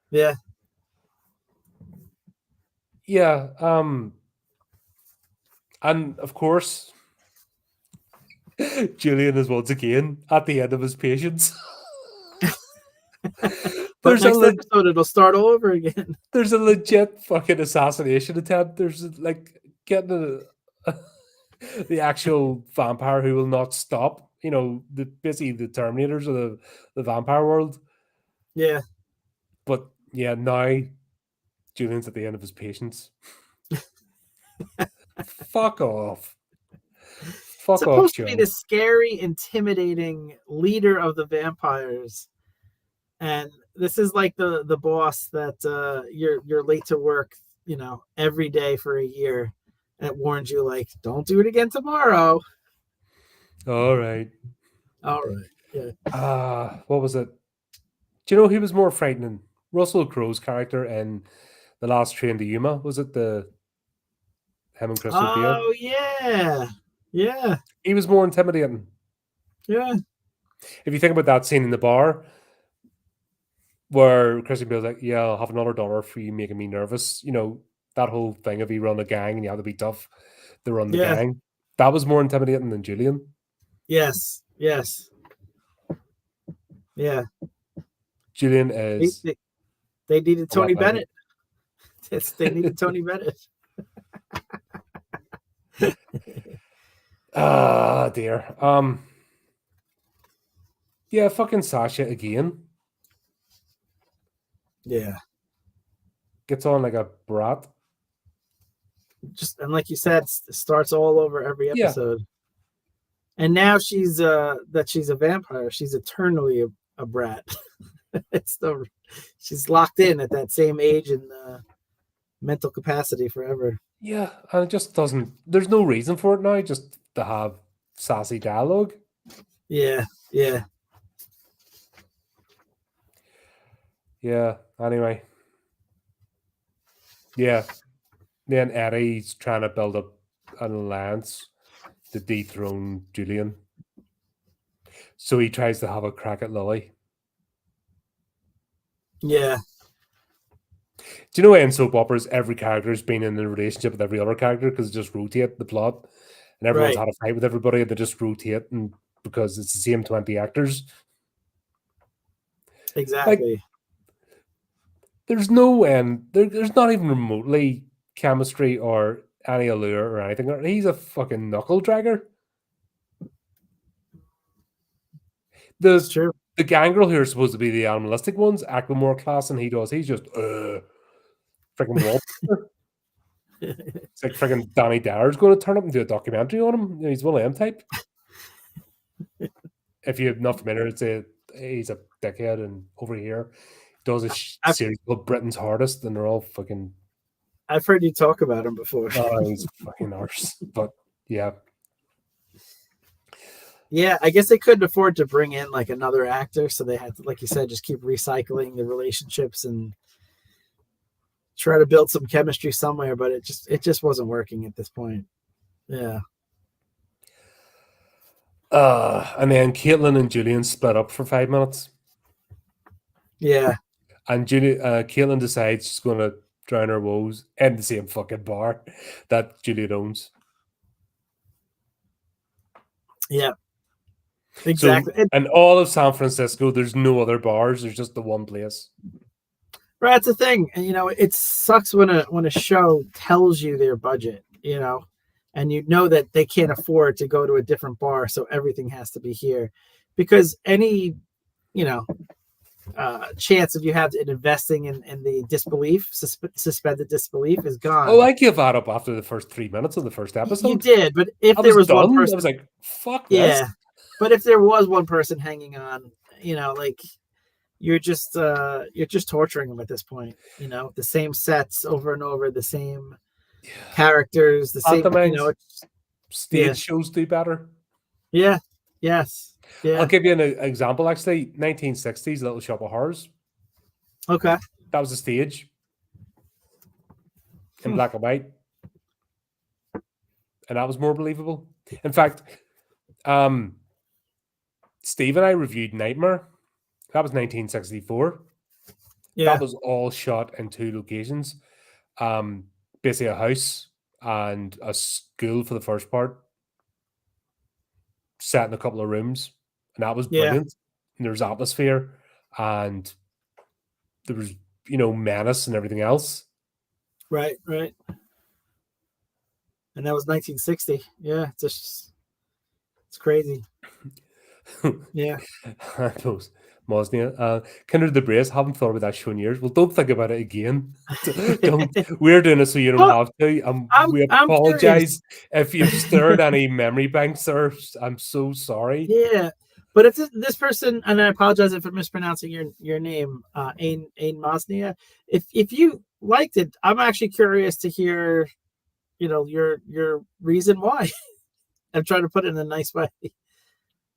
Yeah. Yeah. And of course, Julian is once again at the end of his patience. But next episode, it'll start all over again. There's a legit fucking assassination attempt. There's like getting the actual vampire who will not stop. You know, basically the Terminators of the vampire world. Yeah. But yeah, now Julian's at the end of his patience. Fuck off. Fuck off, supposed to be the scary, intimidating leader of the vampires. And this is like the boss that you're late to work, you know, every day for a year. And it warns you, like, don't do it again tomorrow. All right. Yeah. What was it? Do you know who was more frightening? Russell Crowe's character in The Last Train to Yuma. Was it him and Christian Bale? Oh yeah. Yeah. He was more intimidating. Yeah. If you think about that scene in the bar where Christian Bale's like, yeah, I'll have another dollar for you making me nervous. You know, that whole thing of you run a gang and you have to be tough to run the gang. That was more intimidating than Julian. Yes. Yeah. Julian They, is they, they needed a lot Tony better. Bennett. They needed Tony Bennett. Ah, dear. Yeah, fucking Sasha again Yeah. gets on like a brat. Just and like you said, starts all over every Yeah, episode. And now she's a vampire. She's eternally a brat. She's locked in at that same age and mental capacity forever. yeah, and it just doesn't. There's no reason for it now. Just to have sassy dialogue. Yeah, yeah, Yeah. Anyway. Yeah. Then Eddie's trying to build up an alliance to dethrone Julian. So he tries to have a crack at Lily. yeah. Do you know in soap operas, every character's been in a relationship with every other character because it just rotate the plot, and everyone's Right. had a fight with everybody, and they just rotate, and because it's the same 20 actors. Exactly. There's no there's not even remotely chemistry or any allure or anything. He's a fucking knuckle dragger. It's The true. the gangrel who are supposed to be the animalistic ones act with more class than he does. He's just freaking wall. It's like freaking Danny Dyer's going to turn up and do a documentary on him. He's one of them type. If you're not familiar, he's a dickhead, and over here does a series called Britain's Hardest, and they're all fucking. I've heard you talk about him before. Oh, he's fucking arse. But yeah, Yeah, I guess they couldn't afford to bring in like another actor, so they had to, like you said, just keep recycling the relationships and try to build some chemistry somewhere. But it just wasn't working at this point. Yeah, and then Caitlin and Julian split up for 5 minutes, yeah, and Caitlin decides she's going to drown her woes in the same fucking bar that Julian owns. yeah. Exactly. So, in all of San Francisco, there's no other bars. There's just the one place. Right, that's the thing. And it sucks when a show tells you their budget, and you know that they can't afford to go to a different bar, so everything has to be here. Because any, chance that you have in investing in the disbelief, suspended disbelief is gone. Oh, I gave that up after the first 3 minutes of the first episode. You did, but if I there was done. one person, I was like, fuck this. yeah. But if there was one person hanging on, like you're just torturing them at this point. The same sets over and over, the same characters, the same. Stage shows do better. Yeah. Yes. Yeah. I'll give you an example. Actually, 1960s Little Shop of Horrors. Okay. That was a stage in black and white, and that was more believable. In fact, Steve and I reviewed Nightmare. That was 1964. Yeah. That was all shot in 2 locations. Basically a house and a school for the first part, set in a couple of rooms, and that was brilliant. And there was atmosphere, and there was menace and everything else. Right. And that was 1960. Yeah, it's crazy. Yeah. Mosnia, Kindred the Brace, haven't thought about that show in years. Well, don't think about it again. Don't. We're doing it so you don't have to. We apologize if you've stirred any memory banks, sir. I'm so sorry. Yeah, but if this person, and I apologize if I'm mispronouncing your name, Ain Mosnia. If you liked it, I'm actually curious to hear, your reason why. I'm trying to put it in a nice way.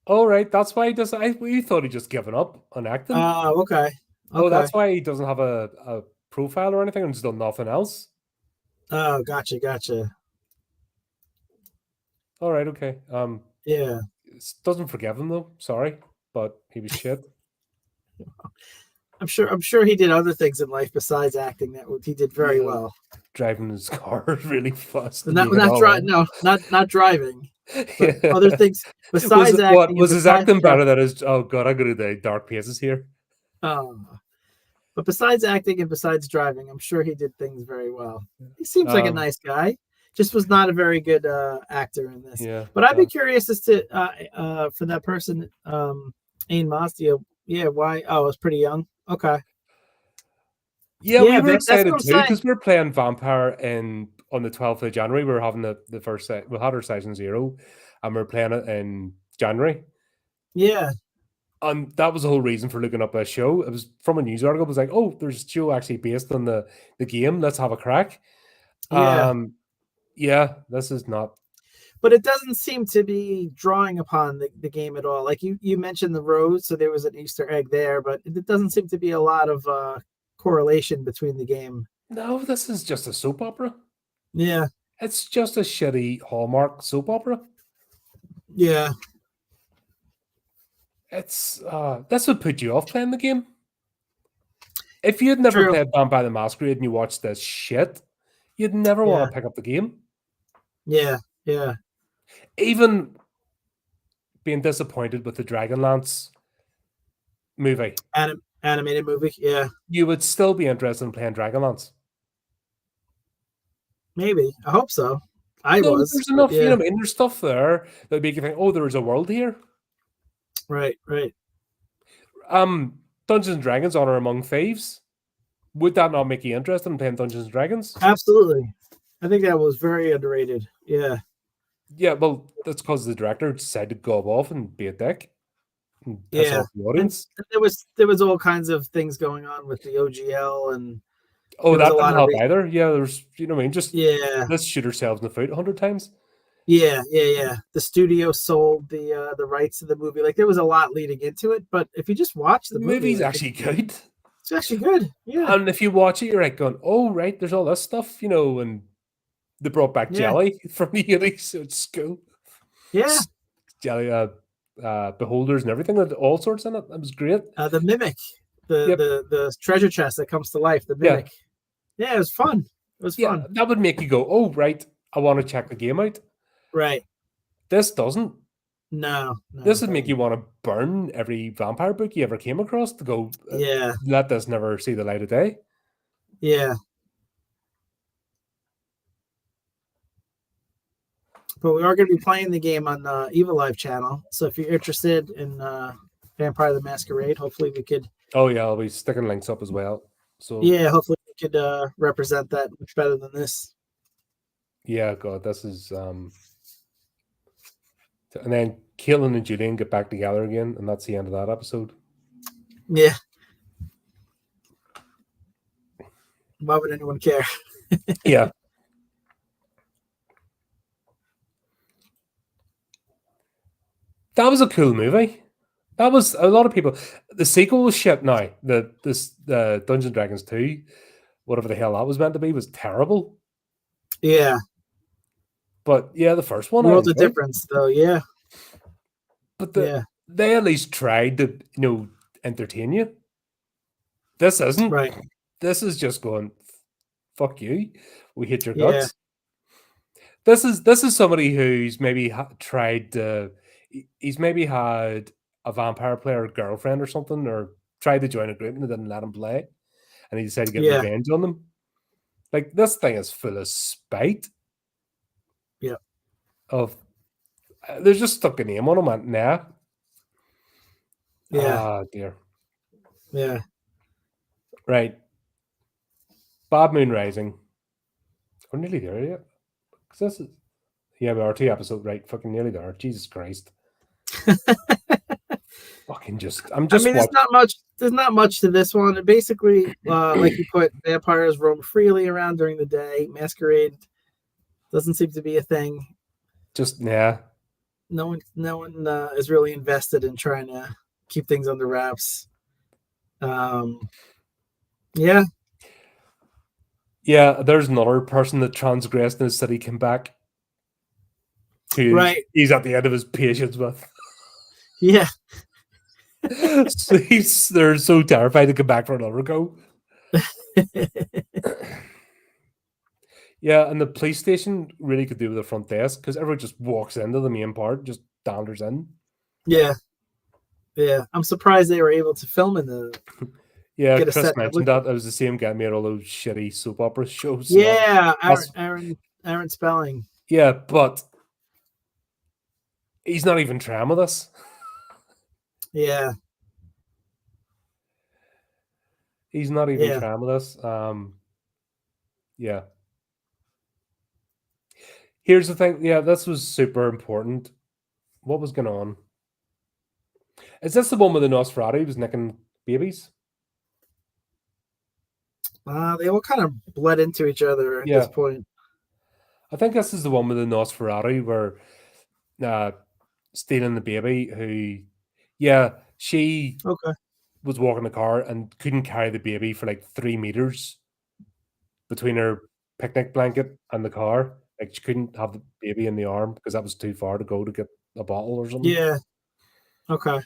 All right, that's why he does. We thought he'd just given up on acting. Oh, okay. Oh, that's why he doesn't have a profile or anything, and he's done nothing else. Oh, gotcha. All right, okay. Yeah. It doesn't forgive him though. Sorry, but he was shit. I'm sure he did other things in life besides acting that he did very Yeah. well. Driving his car really fast. and Not being all not in. no, not driving, but Yeah. other things Was besides it, what acting and was his besides acting better than his? Oh god, I go to the dark places here. But besides acting and besides driving, I'm sure he did things very well. He seems like a nice guy. Just was not a very good actor in this. Yeah, But I'd be curious as to for that person, Ian Mastia. Yeah, why? Oh, I was pretty young. Okay. yeah, we were Vic, that's what excited I'm too saying. because we were playing Vampire on the 12th of January. We were having the first set. We had our session 0, and we were playing it in January. Yeah. And that was the whole reason for looking up a show. It was from a news article. It was like, oh, there's a show actually based on the game. Let's have a crack. Yeah. Yeah, this is not. But it doesn't seem to be drawing upon the game at all. Like you mentioned the road, so there was an Easter egg there, but it doesn't seem to be a lot of correlation between the game. No, this is just a soap opera. Yeah. It's just a shitty Hallmark soap opera. Yeah. It's this would put you off playing the game. If you'd never played Vampire the Masquerade and you watched this shit, you'd never want to pick up the game. Yeah, yeah. Even being disappointed with the Dragonlance movie. Animated movie, yeah. You would still be interested in playing Dragonlance. Maybe. I hope so. Was. There's enough, there's stuff there that make you think, oh, there's a world here. Right. Dungeons and Dragons: Honor Among Thieves. Would that not make you interested in playing Dungeons and Dragons? Absolutely. I think that was very underrated. Yeah. Yeah, well, that's because the director decided to go off and be a dick. And piss off the audience. And there was all kinds of things going on with the OGL and that didn't help either. Yeah, there's just let's shoot ourselves in the foot 100 times. Yeah. The studio sold the rights to the movie. Like there was a lot leading into it, but if you just watch the movie's actually good. It's actually good. Yeah. And if you watch it, you're like going, oh right, there's all this stuff, and they brought back jelly from the 80s, so it's cool. Yeah. Jelly beholders and everything, all sorts in it. That was great. The mimic, the treasure chest that comes to life, the mimic. Yeah, it was fun. It was fun. That would make you go, oh right, I want to check the game out. Right. This doesn't. No. This would make you want to burn every vampire book you ever came across to go, let this never see the light of day. Yeah. But we are going to be playing the game on the Evil Live channel. So if you're interested in Vampire the Masquerade, hopefully we could. Oh, yeah, I'll be sticking links up as well. So yeah, hopefully we could represent that much better than this. Yeah, God, this is. And then Colin and Julian get back together again, and that's the end of that episode. Yeah. Why would anyone care? Yeah. That was a cool movie. That was a lot of people. The sequel was shit now. The Dungeons and Dragons 2, whatever the hell that was meant to be, was terrible. Yeah. But yeah, the first one. World of difference, though. Yeah. But they at least tried to, entertain you. This isn't. Right. This is just going, fuck you. We hit your guts. Yeah. This is somebody who's maybe tried to. He's maybe had a vampire player girlfriend or something, or tried to join a group and they didn't let him play, and he decided to get revenge on them. Like, this thing is full of spite. Yeah. There's just stuck a name on him, and nah. Yeah. Ah, dear. Yeah. Right. Bad Moon Rising. We're nearly there yet. Because this is. Yeah, we are 2 episodes, right? Fucking nearly there. Jesus Christ. Fucking I'm just. I mean, there's not much to this one. It basically, like you put, vampires roam freely around during the day. Masquerade doesn't seem to be a thing. Just no one is really invested in trying to keep things under wraps. Yeah. Yeah, there's another person that transgressed in the city came back. Who he's at the end of his patience with. Yeah. So they're so terrified to come back for another go. Yeah, and the police station really could do with the front desk because everyone just walks into the main part, just danders in. Yeah. Yeah. I'm surprised they were able to film in the. Yeah, Get a Chris set that mentioned looked- that. It was the same guy made all those shitty soap opera shows. So Yeah. that's- Aaron Spelling. yeah, but he's not even trying with us. Yeah. He's not even Yeah. trying with us. Yeah. Here's the thing. Yeah, this was super important. What was going on? Is this the one with the Nosferatu was nicking babies? They all kind of bled into each other at this point. I think this is the one with the Nosferatu where stealing the baby who, she was walking the car and couldn't carry the baby for like 3 meters between her picnic blanket and the car. Like she couldn't have the baby in the arm because that was too far to go to get a bottle or something. Yeah. Okay.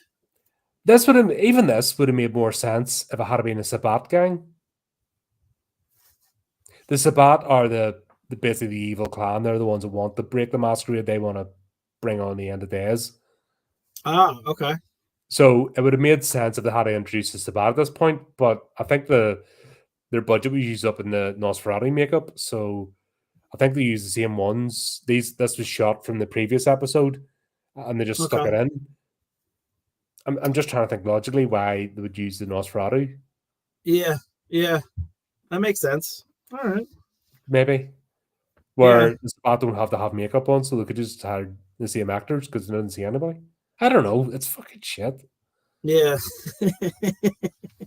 This would have made more sense if it had been a Sabbat gang. The Sabbat are the basically the evil clan. They're the ones that want to break the masquerade. They want to bring on the end of days. Ah, okay. So it would have made sense if they had to introduce the Sabbat at this point. But I think their budget was used up in the Nosferatu makeup. So I think they used the same ones. This was shot from the previous episode, and they just stuck it in. I'm just trying to think logically why they would use the Nosferatu. Yeah, that makes sense. All right, maybe where the Sabbat don't have to have makeup on, so they could just hire the same actors because they didn't see anybody. I don't know. It's fucking shit. Yeah.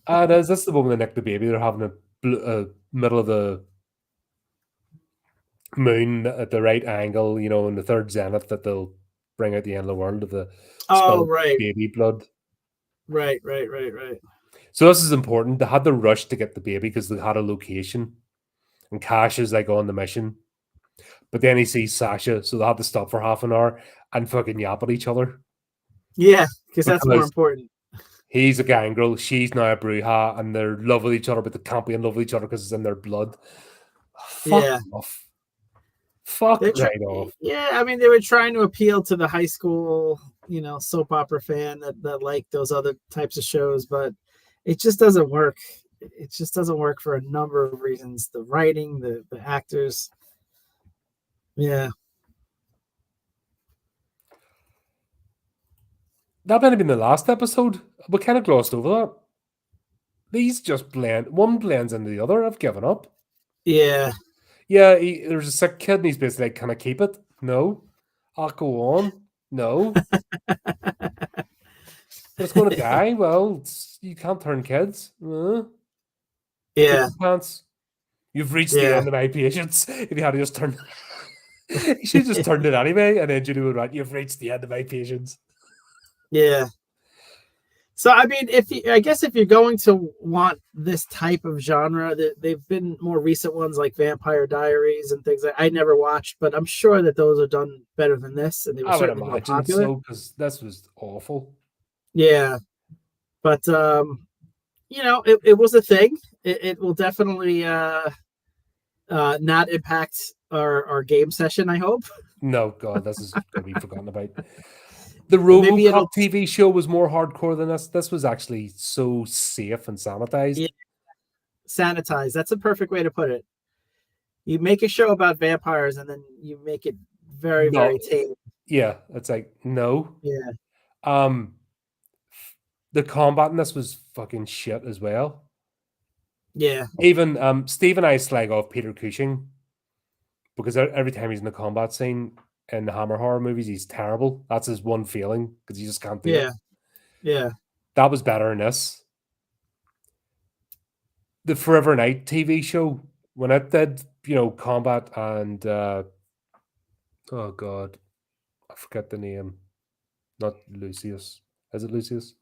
And is this the one with the nick the baby? They're having a middle of the moon at the right angle, in the third zenith that they'll bring out the end of the world of the baby blood. Right. So this is important. They had to rush to get the baby because they had a location, and Cash is like on the mission. But then he sees Sasha, so they had to stop for half an hour and fucking yap at each other. Yeah, because that's more important. He's a gangrel, she's now a bruja, and they're in love with each other, but they can't be in love with each other because it's in their blood. Fuck off. Fuck right off. Yeah, I mean, they were trying to appeal to the high school, soap opera fan that like those other types of shows, but it just doesn't work. It just doesn't work for a number of reasons. The writing, the actors. Yeah. That might have been the last episode. We kind of glossed over that. These just blend. One blends into the other. I've given up. Yeah. Yeah, there's a sick kid and he's basically like, can I keep it? No. I'll go on. No. But it's going to die. Well, you can't turn kids. Yeah. Pants. You've reached the end of my patience. If you had to just turn... you should have just turned it anyway, and then Julie would write, you've reached the end of my patience. Yeah. So I mean, if you're going to want this type of genre, they've been more recent ones like Vampire Diaries and things that I never watched, but I'm sure that those are done better than this, and they were certainly more popular. So, because this was awful. Yeah, but it was a thing. It will definitely not impact our game session, I hope. No, God, this is going to be forgotten about. The RoboCop TV show was more hardcore than this. This was actually so safe and sanitized. Yeah. Sanitized. That's a perfect way to put it. You make a show about vampires and then you make it very, very tame. Yeah, it's like, no. Yeah. The combat in this was fucking shit as well. Yeah. Even Steve and I slag off Peter Cushing because every time he's in the combat scene in the Hammer horror movies, he's terrible. That's his one feeling because he just can't do it. Yeah. That was better in this. The Forever Night TV show, when it did, combat and oh God, I forget the name. Not Lucius. Is it Lucius?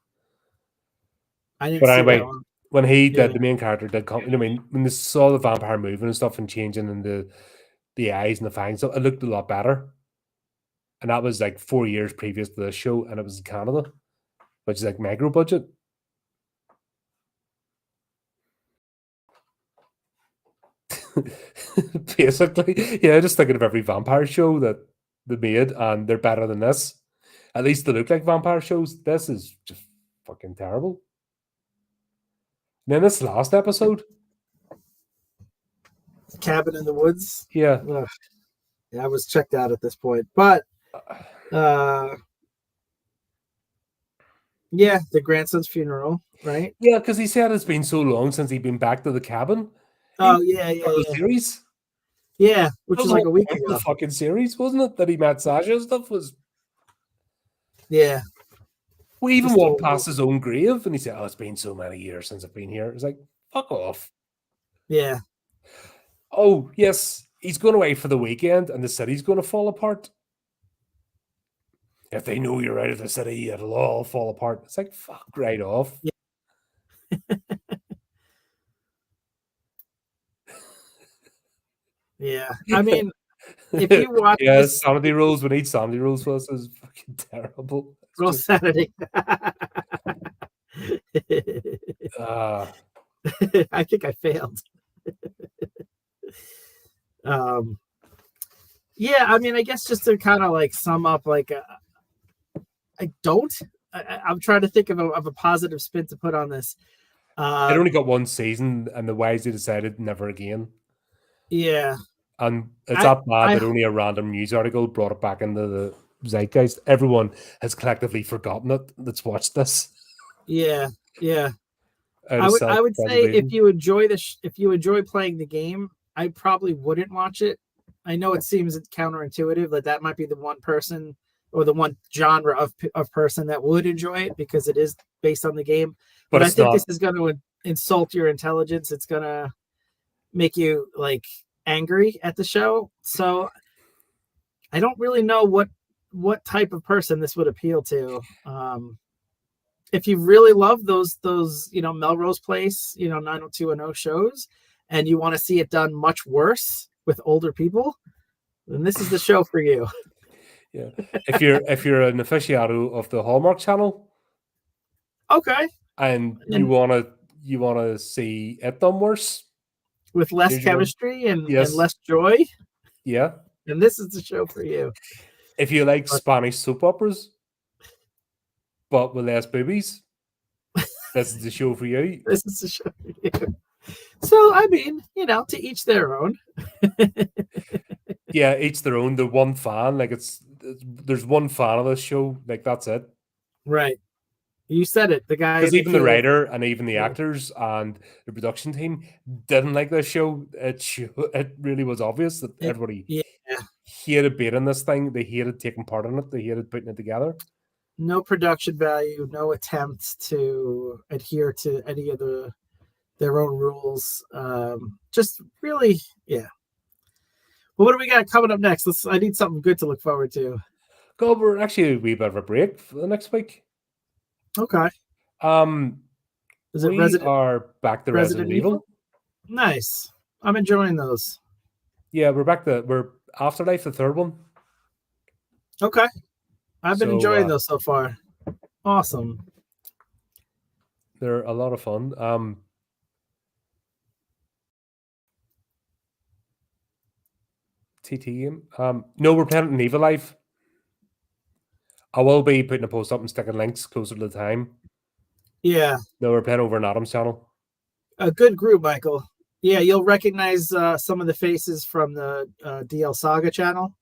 I didn't but see anyway, that one. When he did, the main character did combat. I mean, when they saw the vampire moving and stuff and changing and the eyes and the fangs, it looked a lot better. And that was like 4 years previous to this show, and it was in Canada. which is like micro budget. Basically, yeah, just thinking of every vampire show that they made, and they're better than this. At least they look like vampire shows. This is just fucking terrible. And then this last episode, Cabin in the Woods. yeah, Ugh. Yeah, I was checked out at this point, but yeah, the grandson's funeral, right? yeah, because he said it's been so long since he'd been back to the cabin. Oh yeah, yeah, The yeah. series. Yeah, which That was was like a week the ago. fucking series, wasn't it? That he met Sasha and stuff was. Yeah, We even Just walked told past his own grave, and he said, "Oh, it's been so many years since I've been here." It's like, fuck off. yeah, Oh yes, he's going away for the weekend, and the city's going to fall apart. If they know you're out of the city, it'll all fall apart. It's like, fuck right off. yeah. I mean, if you watch yeah, this sanity rules. We need sanity rules for us. Is fucking terrible. It's Real just, Saturday. I think I failed. Yeah, I mean, I guess just to kind of like sum up, like, I'm trying to think of a positive spin to put on this. it only got one season, and the wisely decided never again. Yeah, And it's I- that bad I- that only a random news article brought it back into the zeitgeist. Everyone has collectively forgotten it that's watched this. yeah, yeah. out I of would say if self-preservation. you enjoy if you enjoy playing the game, I probably wouldn't watch it. I know it seems counterintuitive, like that might be the one person or the one genre of person that would enjoy it because it is based on the game. But I it's think not. this is going to insult your intelligence. It's going to make you like angry at the show. So I don't really know what type of person this would appeal to. If you really love those Melrose Place 90210 shows, and you want to see it done much worse with older people, then this is the show for you. Yeah, if you're an aficionado of the Hallmark Channel, Okay, and you wanna see it done worse, with less here's your one. chemistry and Yes. less joy, Yeah. then this is the show for you. If you like Spanish soap operas, but with less boobies, this is the show for you. This is the show for you. So I mean, to each their own. Yeah, each their own. The one fan, like there's one fan of this show, like that's it. Right. You said it. The guy Because even the indicated- writer and even the Yeah. actors and the production team didn't like this show. It really was obvious that everybody yeah. hated being in this thing. They hated taking part in it. They hated putting it together. No production value, no attempt to adhere to any of their own rules. Just really, yeah. Well, what do we got coming up next? I need something good to look forward to. God, we're actually a wee bit of a break for the next week. Okay. Is it We Resident? are back to Resident Evil. Nice. I'm enjoying those. Yeah, we're Afterlife, the third one. Okay. I've been So, enjoying those so far. Awesome. They're a lot of fun. TT game. No, we're playing it in Evil Life. I will be putting a post up and sticking links closer to the time. Yeah. No, we're playing over on Adam's channel. A good group, Michael. Yeah, you'll recognize some of the faces from the DL Saga channel.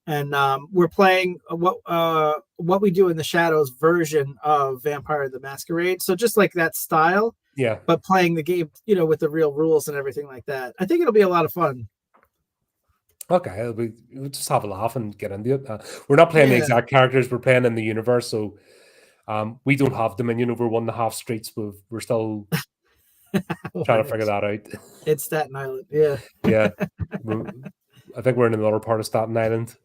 And we're playing what we do in the shadows version of Vampire the Masquerade. So just like that style, Yeah. but playing the game, with the real rules and everything like that. I think it'll be a lot of fun. Okay, we'll just have a laugh and get into it. We're not playing the Yeah. exact characters, we're playing in the universe, so we don't have dominion over 1.5 streets, but we're still trying to figure that out. It's Staten Island, yeah. Yeah. I think we're in another part of Staten Island.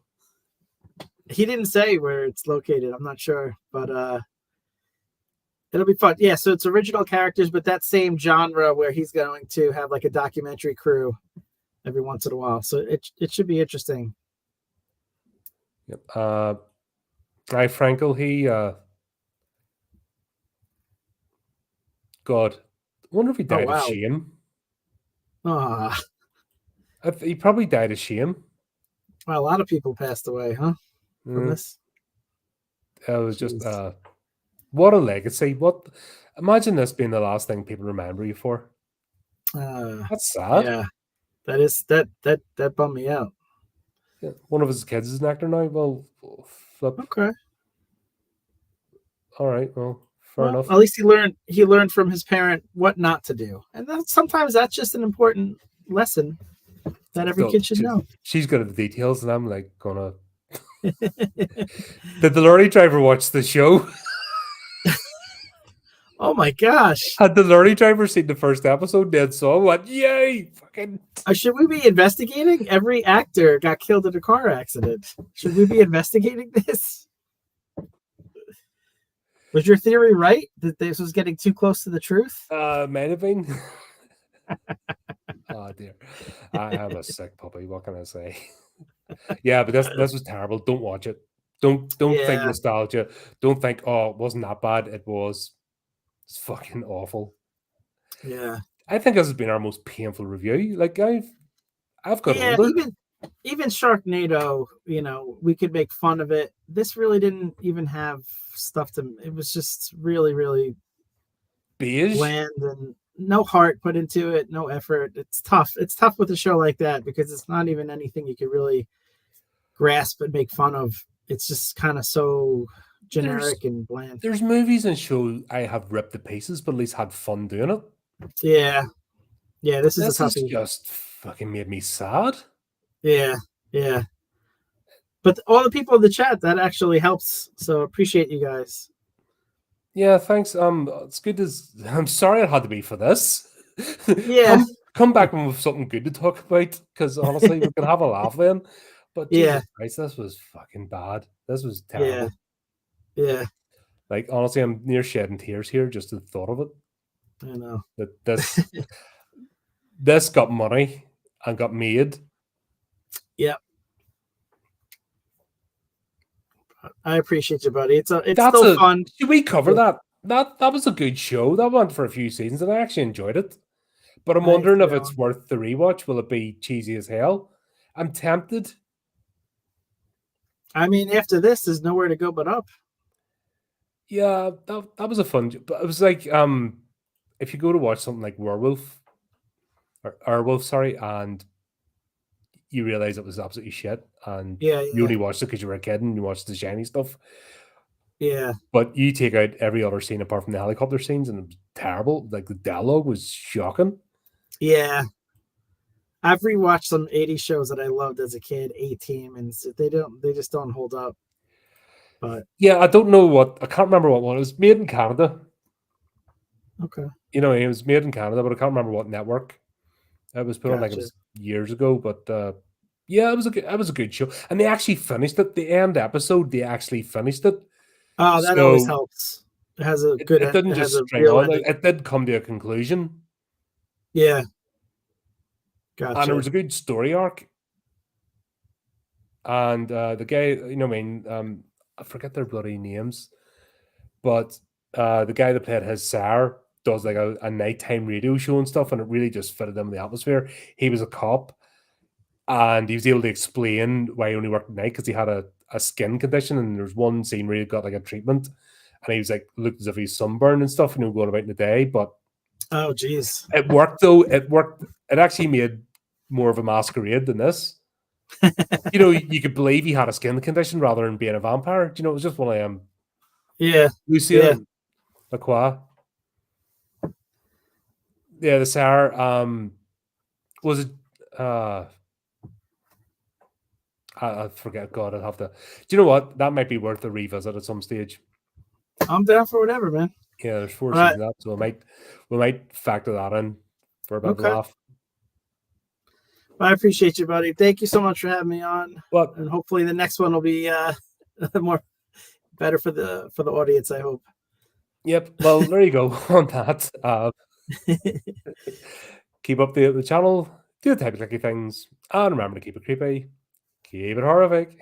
He didn't say where it's located. I'm not sure, but it'll be fun. Yeah, so it's original characters, but that same genre where he's going to have like a documentary crew every once in a while. So it should be interesting. Yep. Guy Frankel, God, I wonder if he Oh died of wow. shame. Ah, He probably died of shame. well, a lot of people passed away, huh? From Mm, this. it was just Jeez. what a legacy. What imagine this being the last thing people remember you for. Uh, That's sad. yeah, that bummed me out. Yeah, one of his kids is an actor now. Well, flip. Okay. All right. Well, fair Well, enough. at least he learned from his parent what not to do, and sometimes that's just an important lesson that every Still, kid should know. she's good at the details, and I'm like gonna. Did the lorry driver watch the show? Oh my gosh! Had the lorry driver seen the first episode? Dead saw what? Yay! Fucking. Should we be investigating? Every actor got killed in a car accident. Should we be investigating this? Was your theory right that this was getting too close to the truth? Might have been. Oh dear, I am a sick puppy. What can I say? Yeah, but this was terrible. Don't watch it. Don't think Yeah. nostalgia. Don't think, oh, it wasn't that bad. It was. It's fucking awful. Yeah. I think this has been our most painful review. Like I've got Yeah, older. even Sharknado, we could make fun of it. This really didn't even have stuff to. It was just really, really Beige. bland and no heart put into it, no effort. It's tough. It's tough with a show like that because it's not even anything you could really grasp and make fun of. It's just kind of so generic and bland. There's movies and shows I have ripped to pieces, but at least had fun doing it. Yeah. Yeah, this is a This has toughie. just fucking made me sad. Yeah. Yeah. But all the people in the chat, that actually helps. So appreciate you guys. Yeah, thanks. It's good as I'm sorry it had to be for this. Yeah. Come back with something good to talk about, because honestly, we can have a laugh then. But Yeah. Jesus Christ, this was fucking bad. This was terrible. Yeah. Like honestly, I'm near shedding tears here just at the thought of it. I know. That this got money and got made. Yep. I appreciate you, buddy. It's still fun. Should we cover that? That was a good show. That went for a few seasons, and I actually enjoyed it. But I'm wondering if it's worth the rewatch. Will it be cheesy as hell? I'm tempted. I mean, after this, there's nowhere to go but up. Yeah, that was a fun. But it was like if you go to watch something like Werewolf sorry, and you realize it was absolutely shit, and you only watched it because you were a kid and you watched the shiny stuff. Yeah. But you take out every other scene apart from the helicopter scenes, and it was terrible. Like the dialogue was shocking. Yeah. I've rewatched some 80s shows that I loved as a kid, A-Team, and they just don't hold up. But yeah, I don't know I can't remember what one. It was made in Canada. Okay. It was made in Canada, but I can't remember what network. It was put on, like it was years ago, but yeah, it was a good show. And they actually finished it. The end episode, they actually finished it. Oh, that always helps. It has a good. It didn't just string on. It did come to a conclusion. Yeah. Gotcha. And there was a good story arc. And the guy, I forget their bloody names, but the guy that played his sire does like a nighttime radio show and stuff, and it really just fitted in the atmosphere. He was a cop, and he was able to explain why he only worked at night because he had a skin condition, and there's one scene where he got like a treatment, and he was like looked as if he's sunburned and stuff, and he was going about in the day. But oh, geez, it worked though. It worked. It actually made more of a masquerade than this. You could believe he had a skin condition rather than being a vampire. It was just one of them. Yeah, Lucien Lacroix. Yeah, the Sarah. Was it? I forget. God, I'd have to. Do you know what? That might be worth a revisit at some stage. I'm down for whatever, man. Yeah, there's 4 seasons of that, so we might factor that in for a bit of a laugh. Well, I appreciate you, buddy. Thank you so much for having me on. Well, and hopefully the next one will be better for the audience. I hope. Yep. Well, there you go on that. Keep up the channel, do the type of tricky things, and remember to keep it creepy, keep it horrific.